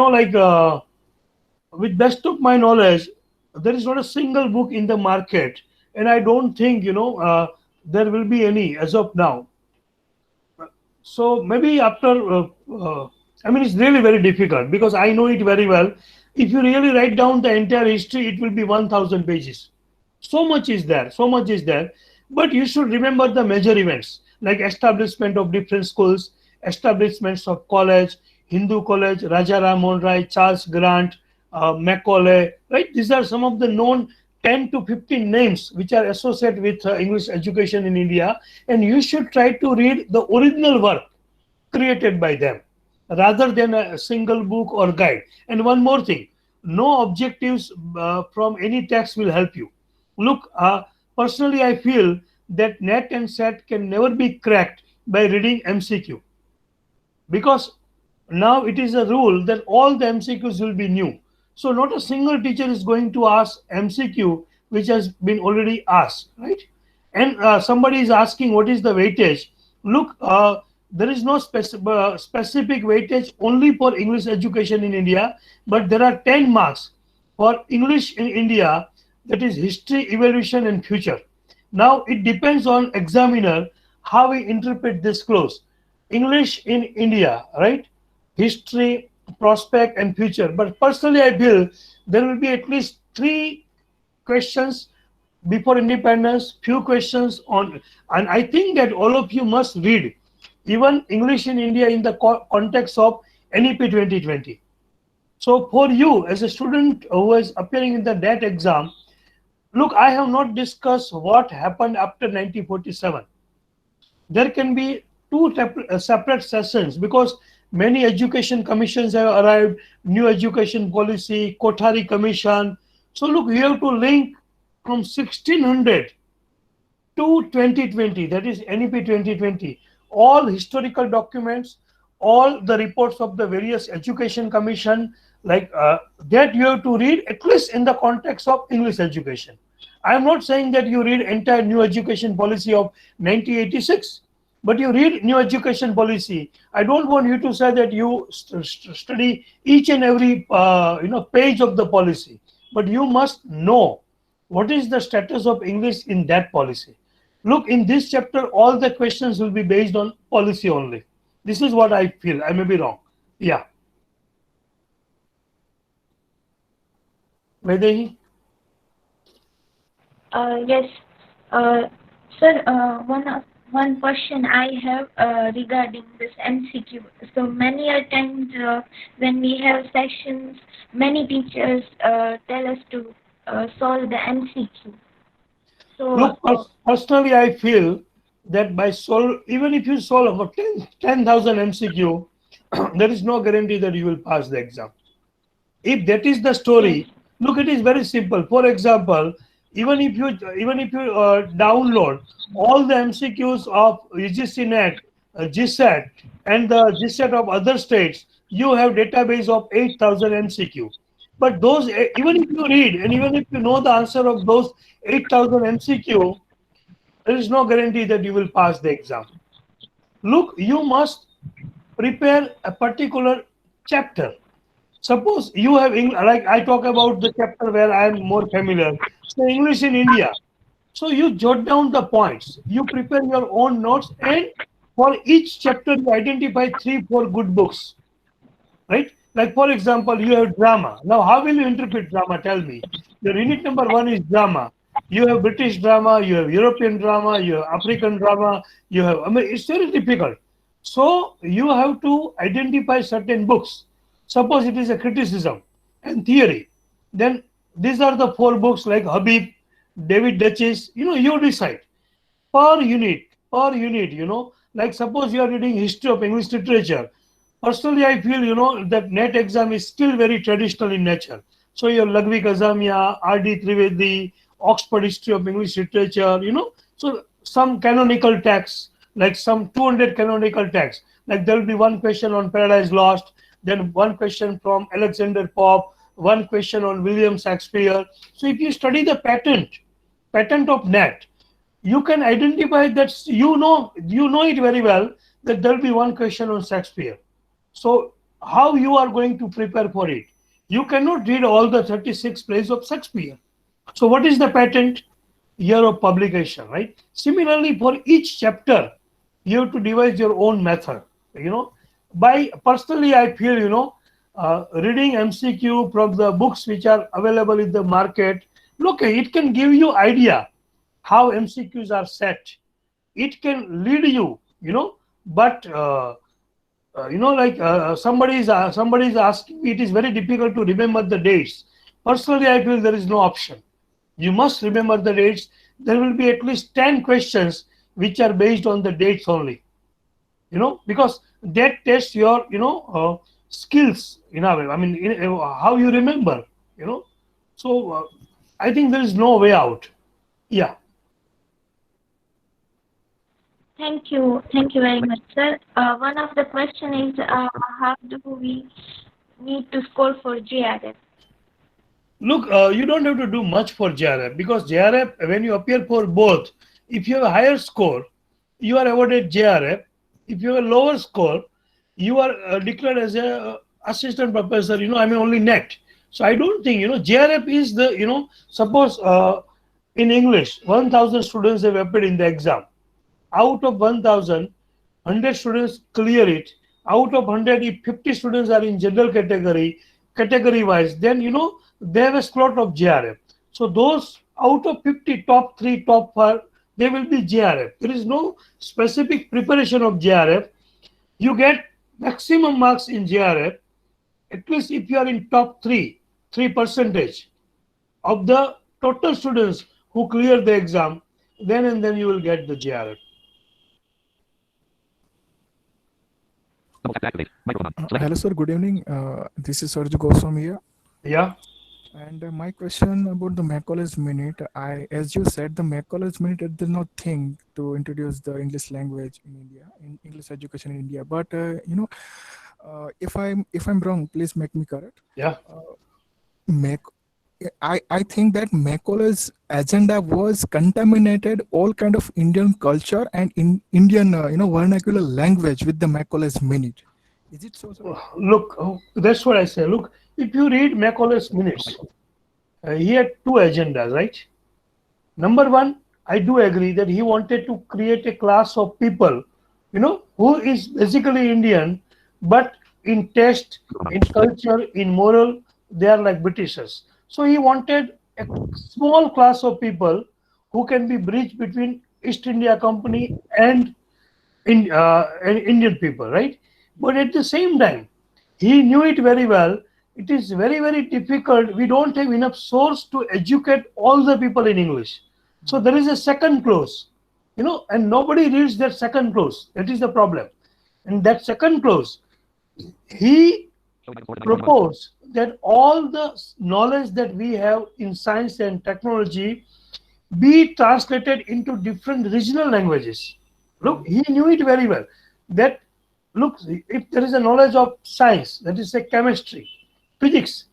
with best of my knowledge, there is not a single book in the market, and I don't think there will be any as of now. So maybe after, I mean, it's really very difficult because I know it very well. If you really write down the entire history, it will be 1,000 pages. So much is there, so much is there. But you should remember the major events like establishment of different schools, establishments of college, Hindu College, Raja Ram Mohan Rai, Charles Grant, Macaulay, right? These are some of the known 10 to 15 names which are associated with English education in India, and you should try to read the original work created by them rather than a single book or guide. And one more thing, no objectives from any text will help you. Look, personally, I feel that NET and SET can never be cracked by reading MCQ, because now it is a rule that all the MCQs will be new. So not a single teacher is going to ask MCQ which has been already asked, right? And somebody is asking what is the weightage. Look, there is no specific weightage only for English education in India, but there are 10 marks for English in India, that is history, evolution, and future. Now it depends on examiner how we interpret this clause. English in India, right? History, prospect, and future. But personally, I feel there will be at least 3 questions before independence, few questions on, and I think that all of you must read even English in India in the context of NEP 2020. So for you as a student who is appearing in the NET exam, look, I have not discussed what happened after 1947. There can be 2 separate sessions because many education commissions have arrived, new education policy, Kothari Commission. So look, you have to link from 1600 to 2020, that is NEP 2020, all historical documents, all the reports of the various education commission, like that you have to read at least in the context of English education. I am not saying that you read entire new education policy of 1986, but you read new education policy. I don't want you to say that you study each and every page of the policy, but you must know what is the status of English in that policy. Look, in this chapter, all the questions will be based on policy only. This is what I feel. I may be wrong. Yeah. Vaidehi? Yes, sir. One question I have regarding this MCQ. So many a times when we have sessions, many teachers tell us to solve the MCQ. So look, personally, I feel that by even if you solve about 10,000 MCQ, there is no guarantee that you will pass the exam. If that is the story, look, it is very simple. For example, even if you download all the MCQs of UGC NET, GSET, and the GSET of other states, you have database of 8,000 MCQ. But those, even if you read and even if you know the answer of those 8,000 MCQ, there is no guarantee that you will pass the exam. Look, you must prepare a particular chapter. Suppose you have, like I talk about the chapter where I am more familiar, so English in India. So you jot down the points, you prepare your own notes, and for each chapter you identify 3-4 good books, right? Like for example, you have drama. Now, how will you interpret drama? Tell me. Your unit number 1 is drama. You have British drama, you have European drama, you have African drama, you have, I mean, it's very difficult. So you have to identify certain books. Suppose it is a criticism and theory, then these are the 4 books like Habib, David Duchess, you decide per unit, like suppose you are reading history of English literature. Personally, I feel, that NET exam is still very traditional in nature. So your Lagvi Kazamia, R.D. Trivedi, Oxford History of English Literature, so some canonical texts, like some 200 canonical texts, like there will be one question on Paradise Lost, then one question from Alexander Pope, one question on William Shakespeare. So if you study the patent of NET, you can identify that you know it very well that there will be one question on Shakespeare. So how you are going to prepare for it? You cannot read all the 36 plays of Shakespeare. So what is the patent? Year of publication, right? Similarly, for each chapter, you have to devise your own method. By personally, I feel reading MCQ from the books which are available in the market. Look, it can give you idea how MCQs are set. It can lead you, but somebody is asking me, it is very difficult to remember the dates. Personally, I feel there is no option. You must remember the dates. There will be at least 10 questions which are based on the dates only. Because that tests your skills in a way. I mean, how you remember. So I think there is no way out. Yeah. Thank you very much, sir. One of the question is how do we need to score for JRF? Look, you don't have to do much for JRF, because JRF, when you appear for both, if you have a higher score, you are awarded JRF. If you have a lower score, you are declared as a assistant professor. Only NET. So I don't think JRF is the suppose in English 1,000 students have appeared in the exam. Out of 1,000, 100 students clear it. Out of 100, if 50 students are in general category wise, then they have a slot of JRF. So those out of 50, top 3, top 4, they will be JRF. There is no specific preparation of JRF. You get maximum marks in JRF, at least if you are in top 3% of the total students who clear the exam, then and then you will get the JRF. Hello, sir. Good evening. This is Sarju Goswami here. Yeah. And my question about the Macaulays Minute. As you said, the Macaulays Minute did not think to introduce the English language in India, in English education in India. But if I'm wrong, please make me correct. Yeah. I think that Macaulay's agenda was contaminated all kind of Indian culture and in Indian vernacular language with the Macaulay's Minute. Is it so, sir? Look, that's what I say. Look, if you read Macaulay's Minutes, he had two agendas, right? Number one, I do agree that he wanted to create a class of people, who is basically Indian, but in taste, in culture, in moral, they are like Britishers. So he wanted a small class of people who can be bridge between East India Company and Indian people, right? But at the same time, he knew it very well. It is very, very difficult. We don't have enough source to educate all the people in English. So there is a second clause, and nobody reads that second clause. That is the problem. And that second clause, he proposed that all the knowledge that we have in science and technology be translated into different regional languages. Look, he knew it very well. That, look, if there is a knowledge of science, that is a chemistry, physics.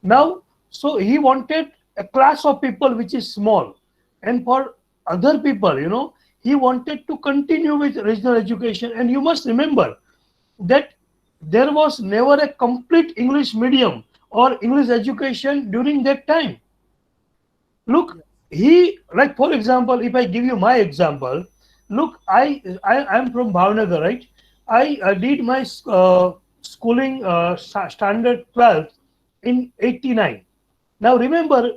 Now, so he wanted a class of people which is small. And for other people, he wanted to continue with regional education. And you must remember that there was never a complete English medium or English education during that time. Look, like for example, if I give you my example, look, I'm from Bhavnagar, right? I did my schooling standard 12 in 89. Now remember,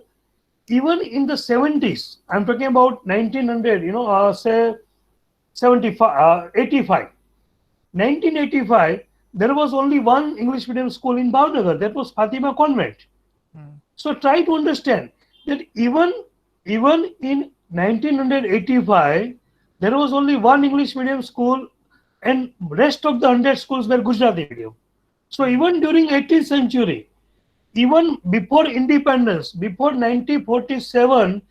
even in the 70s, I'm talking about 1900, say 85. 1985, there was only one English medium school in Bhavnagar. That was Fatima Convent. So try to understand that even in 1985, there was only one English medium school, and rest of the 100 schools were Gujarati medium. So even during 18th century, even before independence, before 1947,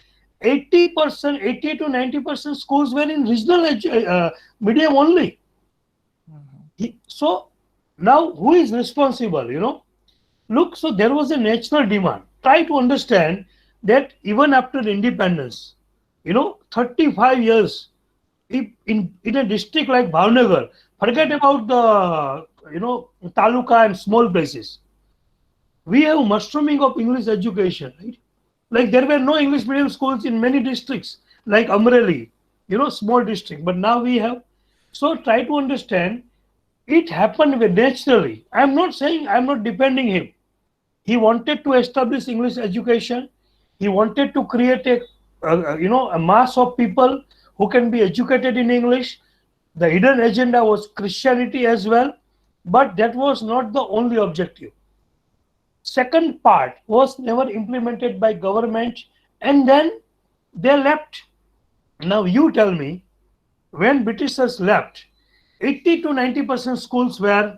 80% to 90% schools were in regional medium only. So now who is responsible? Look, so there was a national demand. Try to understand that even after independence, 35 years, if in a district like Bhavnagar, forget about the, taluka and small places. We have mushrooming of English education, right? Like there were no English medium schools in many districts, like Amreli, small district. But now we have. So try to understand. It happened naturally. I'm not saying I'm not defending him. He wanted to establish English education. He wanted to create a mass of people who can be educated in English. The hidden agenda was Christianity as well, but that was not the only objective. Second part was never implemented by government, and then they left. Now you tell me, when Britishers left, 80 to 90% schools were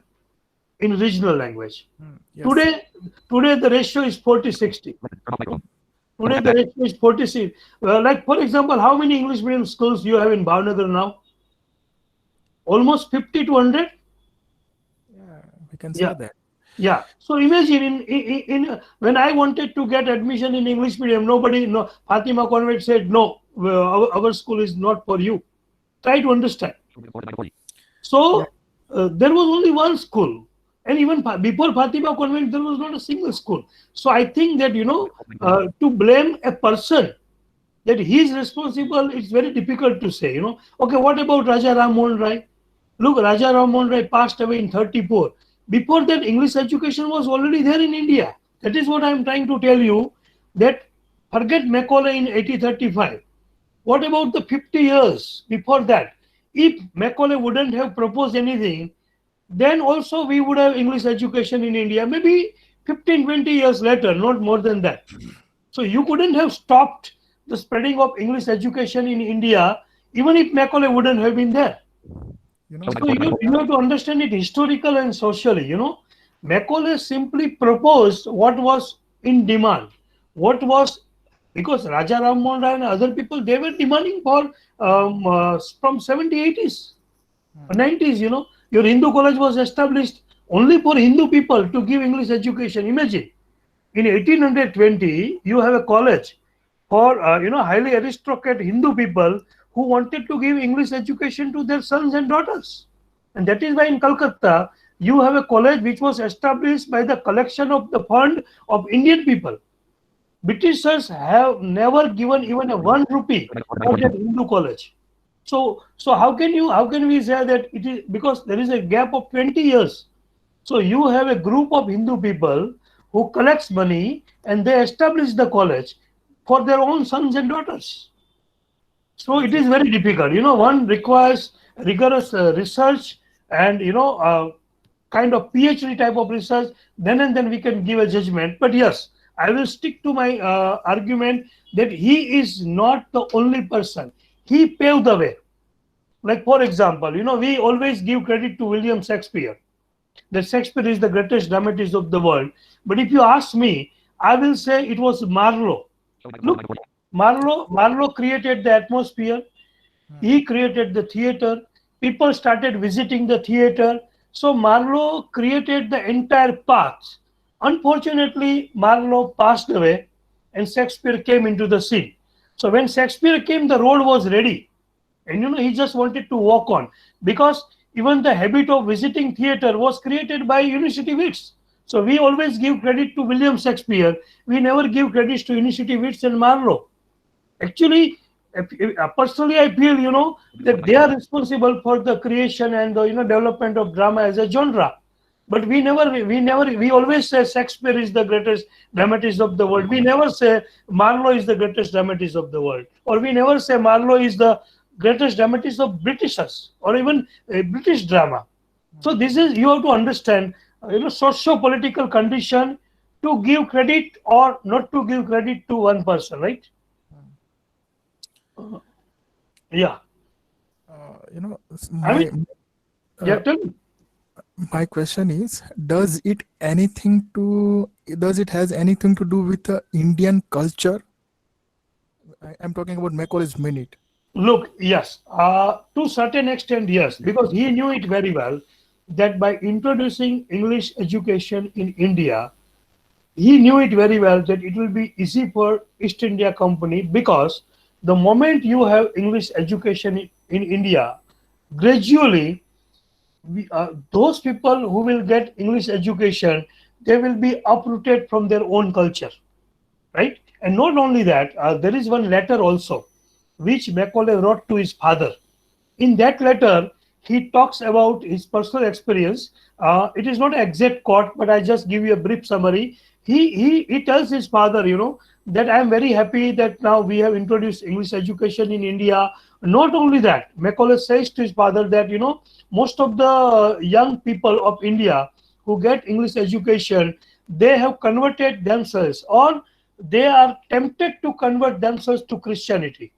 in regional language. Yes. Today the ratio is 40-60. Today the ratio is 46. Like for example, how many English medium schools you have in Bhavnagar now? Almost 50 to 100. Yeah, we can say Yeah. that. Yeah. So imagine in when I wanted to get admission in English medium, no, Fatima Convent said no, our school is not for you. Try to understand. So there was only one school, and even before Fatima Convent, there was not a single school. So I think that to blame a person that he is responsible, it's very difficult to say. Okay, what about Raja Ram Mohan Rai? Look, Raja Ram Mohan Rai passed away in 34. Before that, English education was already there in India. That is what I am trying to tell you. That forget Macaulay in 1835. What about the 50 years before that? If Macaulay wouldn't have proposed anything, then also we would have English education in India. Maybe 15, 20 years later, not more than that. So you couldn't have stopped the spreading of English education in India, even if Macaulay wouldn't have been there. So you have to understand it historical and socially. Macaulay simply proposed what was in demand, what was, because Raja Ram Mohan Rai and other people, they were demanding for from 70s, 80s, 90s. Your Hindu college was established only for Hindu people to give English education. Imagine, in 1820, you have a college for highly aristocratic Hindu people who wanted to give English education to their sons and daughters. And that is why in Calcutta, you have a college which was established by the collection of the fund of Indian people. Britishers have never given even a 1 rupee for that Hindu college. So how can we say that it is because there is a gap of 20 years? So you have a group of Hindu people who collects money and they establish the college for their own sons and daughters. So it is very difficult. One requires rigorous research and kind of PhD type of research. Then and then we can give a judgment. But yes, I will stick to my argument that he is not the only person. He paved the way. Like for example, we always give credit to William Shakespeare. That Shakespeare is the greatest dramatist of the world. But if you ask me, I will say it was Marlowe. Look, Marlowe created the atmosphere. He created the theater. People started visiting the theater. So Marlowe created the entire path. Unfortunately, Marlowe passed away and Shakespeare came into the scene. So when Shakespeare came, the road was ready. And he just wanted to walk on. Because even the habit of visiting theater was created by University Wits. So we always give credit to William Shakespeare. We never give credit to University Wits and Marlowe. Actually, personally, I feel, that they are responsible for the creation and the, development of drama as a genre. But we always say Shakespeare is the greatest dramatist of the world. We never say Marlowe is the greatest dramatist of the world. Or we never say Marlowe is the greatest dramatist of Britishers or even British drama. So this is, you have to understand, socio-political condition to give credit or not to give credit to one person, right? Yeah. Tell me. My question is, does it has anything to do with the Indian culture? I'm talking about Macaulay's Minute. Look, yes, to certain extent, yes, because he knew it very well that by introducing English education in India, he knew it very well that it will be easy for East India Company, because the moment you have English education in India, gradually those people who will get English education, they will be uprooted from their own culture, right? And not only that, there is one letter also which Macaulay wrote to his father. In that letter, he talks about his personal experience. It is not an exact quote, but I just give you a brief summary. He tells his father, that I am very happy that now we have introduced English education in India. Not only that, Macaulay says to his father that most of the young people of India who get English education, they have converted themselves, or they are tempted to convert themselves to Christianity.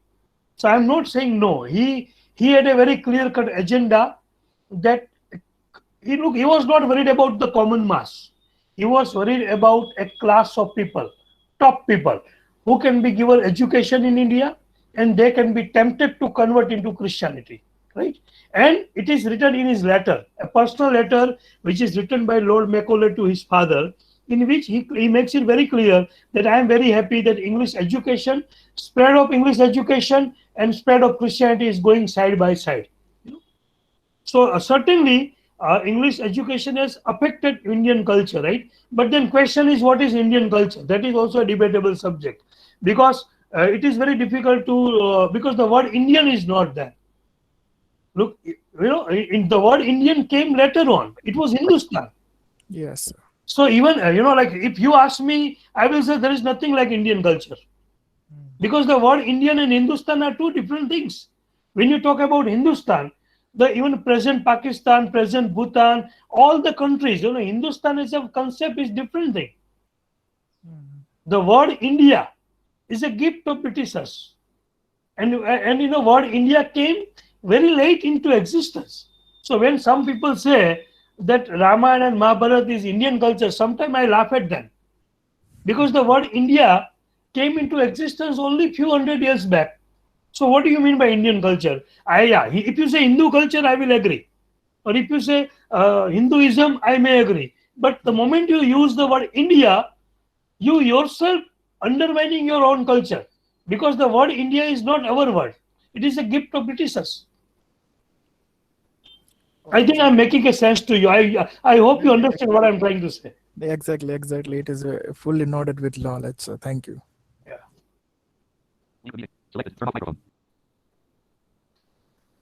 So I'm not saying no. He had a very clear cut agenda that he was not worried about the common mass. He was worried about a class of people, top people, who can be given education in India and they can be tempted to convert into Christianity, right? And it is written in his letter, a personal letter which is written by Lord Macaulay to his father, in which he makes it very clear that I am very happy that English education, spread of English education and spread of Christianity is going side by side. So certainly, English education has affected Indian culture, right? But then question is, what is Indian culture? That is also a debatable subject, because it is very difficult to because the word Indian is not there. Look, in the word Indian came later on. It was Hindustan. Yes, sir. So even like if you ask me, I will say there is nothing like Indian culture, because the word Indian and Hindustan are two different things. When you talk about Hindustan, the even present Pakistan, present Bhutan, all the countries, Hindustan as a concept is different thing. The word India is a gift of Britishers, and word India came very late into existence. So when some people say that Ramayana and Mahabharata is Indian culture, sometimes I laugh at them, because the word India came into existence only few hundred years back. So what do you mean by Indian culture? If you say Hindu culture, I will agree. Or if you say Hinduism, I may agree. But the moment you use the word India, you yourself undermining your own culture, because the word India is not our word. It is a gift of Britishers. I think I'm making a sense to you. I hope you understand what I'm trying to say. Exactly. It is fully nodded with knowledge. So thank you. Selected. Turn off microphone.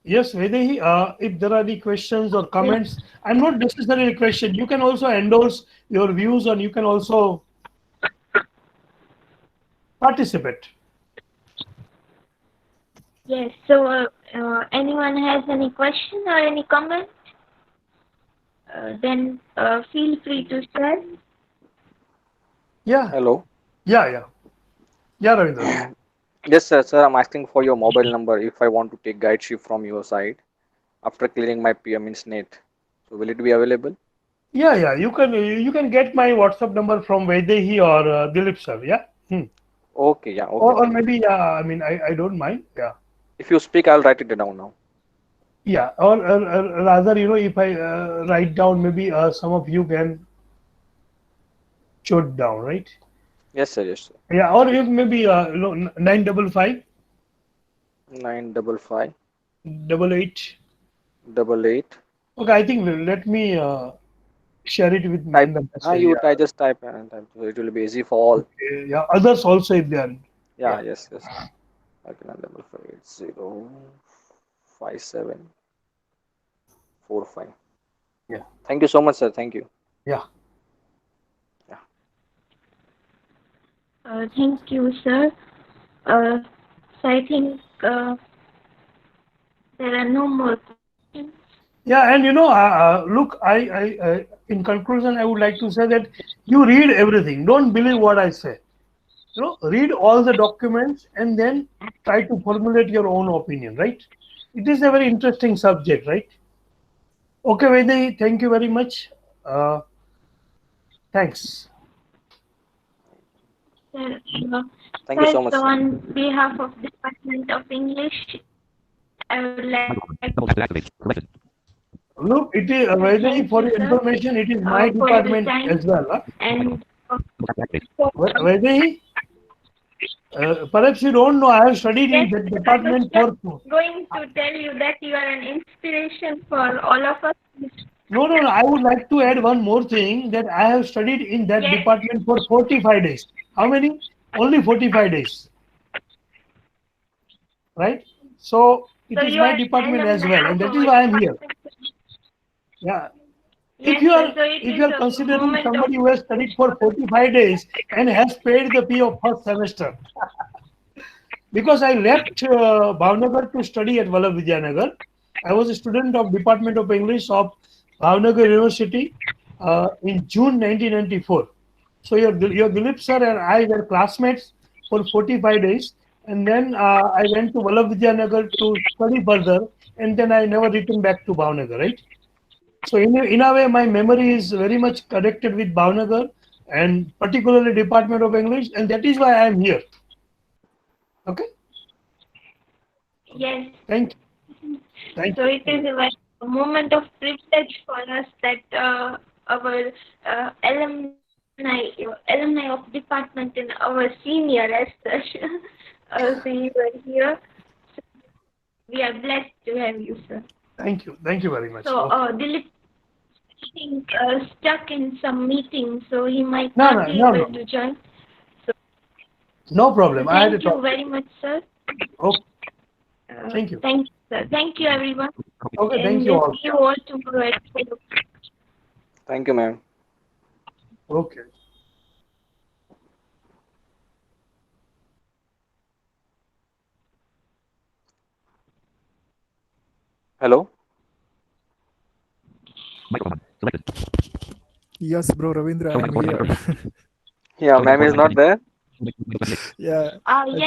Yes, Vedehi, if there are any questions or comments, I'm not necessarily a question. You can also endorse your views, and you can also participate. Yes. So, anyone has any question or any comment? Then feel free to share. Yeah. Hello. Yeah, Ravindra. Yes, sir. I'm asking for your mobile number if I want to take guide shift from your side after clearing my PMINS net. So will it be available? Yeah. You can get my WhatsApp number from Vedehi or Dilip sir. Yeah. Okay, yeah, okay, Or thank you. maybe I mean I don't mind. Yeah. If you speak, I'll write it down now. Yeah. Or rather, if I write down, maybe some of you can jot down, right? Yes, sir, yes, sir. Yeah. Or if maybe 955 955 88. 88. Okay, I think let me share it with me Type. in the message. You Yeah. just type and type. So it will be easy for all. Okay, yeah. Others also if they are. Yeah, Yeah. yes, yes. Okay, 955805745. Yeah. Thank you so much, sir. Thank you. Yeah. Yeah. Thank you, sir. So I think there are no more questions. Yeah, and look, I in conclusion, I would like to say that you read everything. Don't believe what I say. Read all the documents and then try to formulate your own opinion. Right? It is a very interesting subject, right? Okay, Vedi, thank you very much. Thanks. Sir, Thank you so sir, much, so sir. on behalf of Department of English, I would like Microphone. Double tap to activate. Selected. Look, it is to Vedi, thank for you, your sir, information. It is my for your department time as well. Huh? and Vaidhi, perhaps you don't know, I have studied in Yes, that I was department just for. going to tell you that you are an inspiration for all of us. No, no, no. I would like to add one more thing that I have studied in that Yes. department for 45 days. How many? Only 45 days. Right? So it So is you my are department as alumni well, and of that is our why I am here. department. Yeah. Yes, If you sir. are So it if is you are a considering moment of somebody who has studied for 45 days and has paid the fee of first semester, because I left Bhavnagar to study at Vallabh Vidyanagar. I was a student of Department of English of Bhavnagar University in June 1994. So your Dilip sir and I were classmates for 45 days, and then I went to Vallabh Vidyanagar to study further, and then I never returned back to Bhavnagar, right? So in a way, my memory is very much connected with Bhavnagar and particularly Department of English, and that is why I am here. Okay, yes. thank you. Thank So you. it is a moment of privilege for us that our alumni of department and our senior as such, so you are here. So we are blessed to have you, sir. Thank you. Thank you very much. So Okay. Dilip, I think stuck in some meeting, so he might No, not no, be no, able no. to join. No So problem. I had to thank you talk. very much, sir. Okay. Thank you. Thank you, sir. Thank you, everyone. Okay. Thank And you all. see you all tomorrow at 4 o'clock. Thank you, ma'am. Okay. Hello. Microphone selected. Yes, bro, Ravindra, Showing I'm recording here. microphone. Yeah, Showing ma'am is recording not microphone. there. Yeah, I Yes.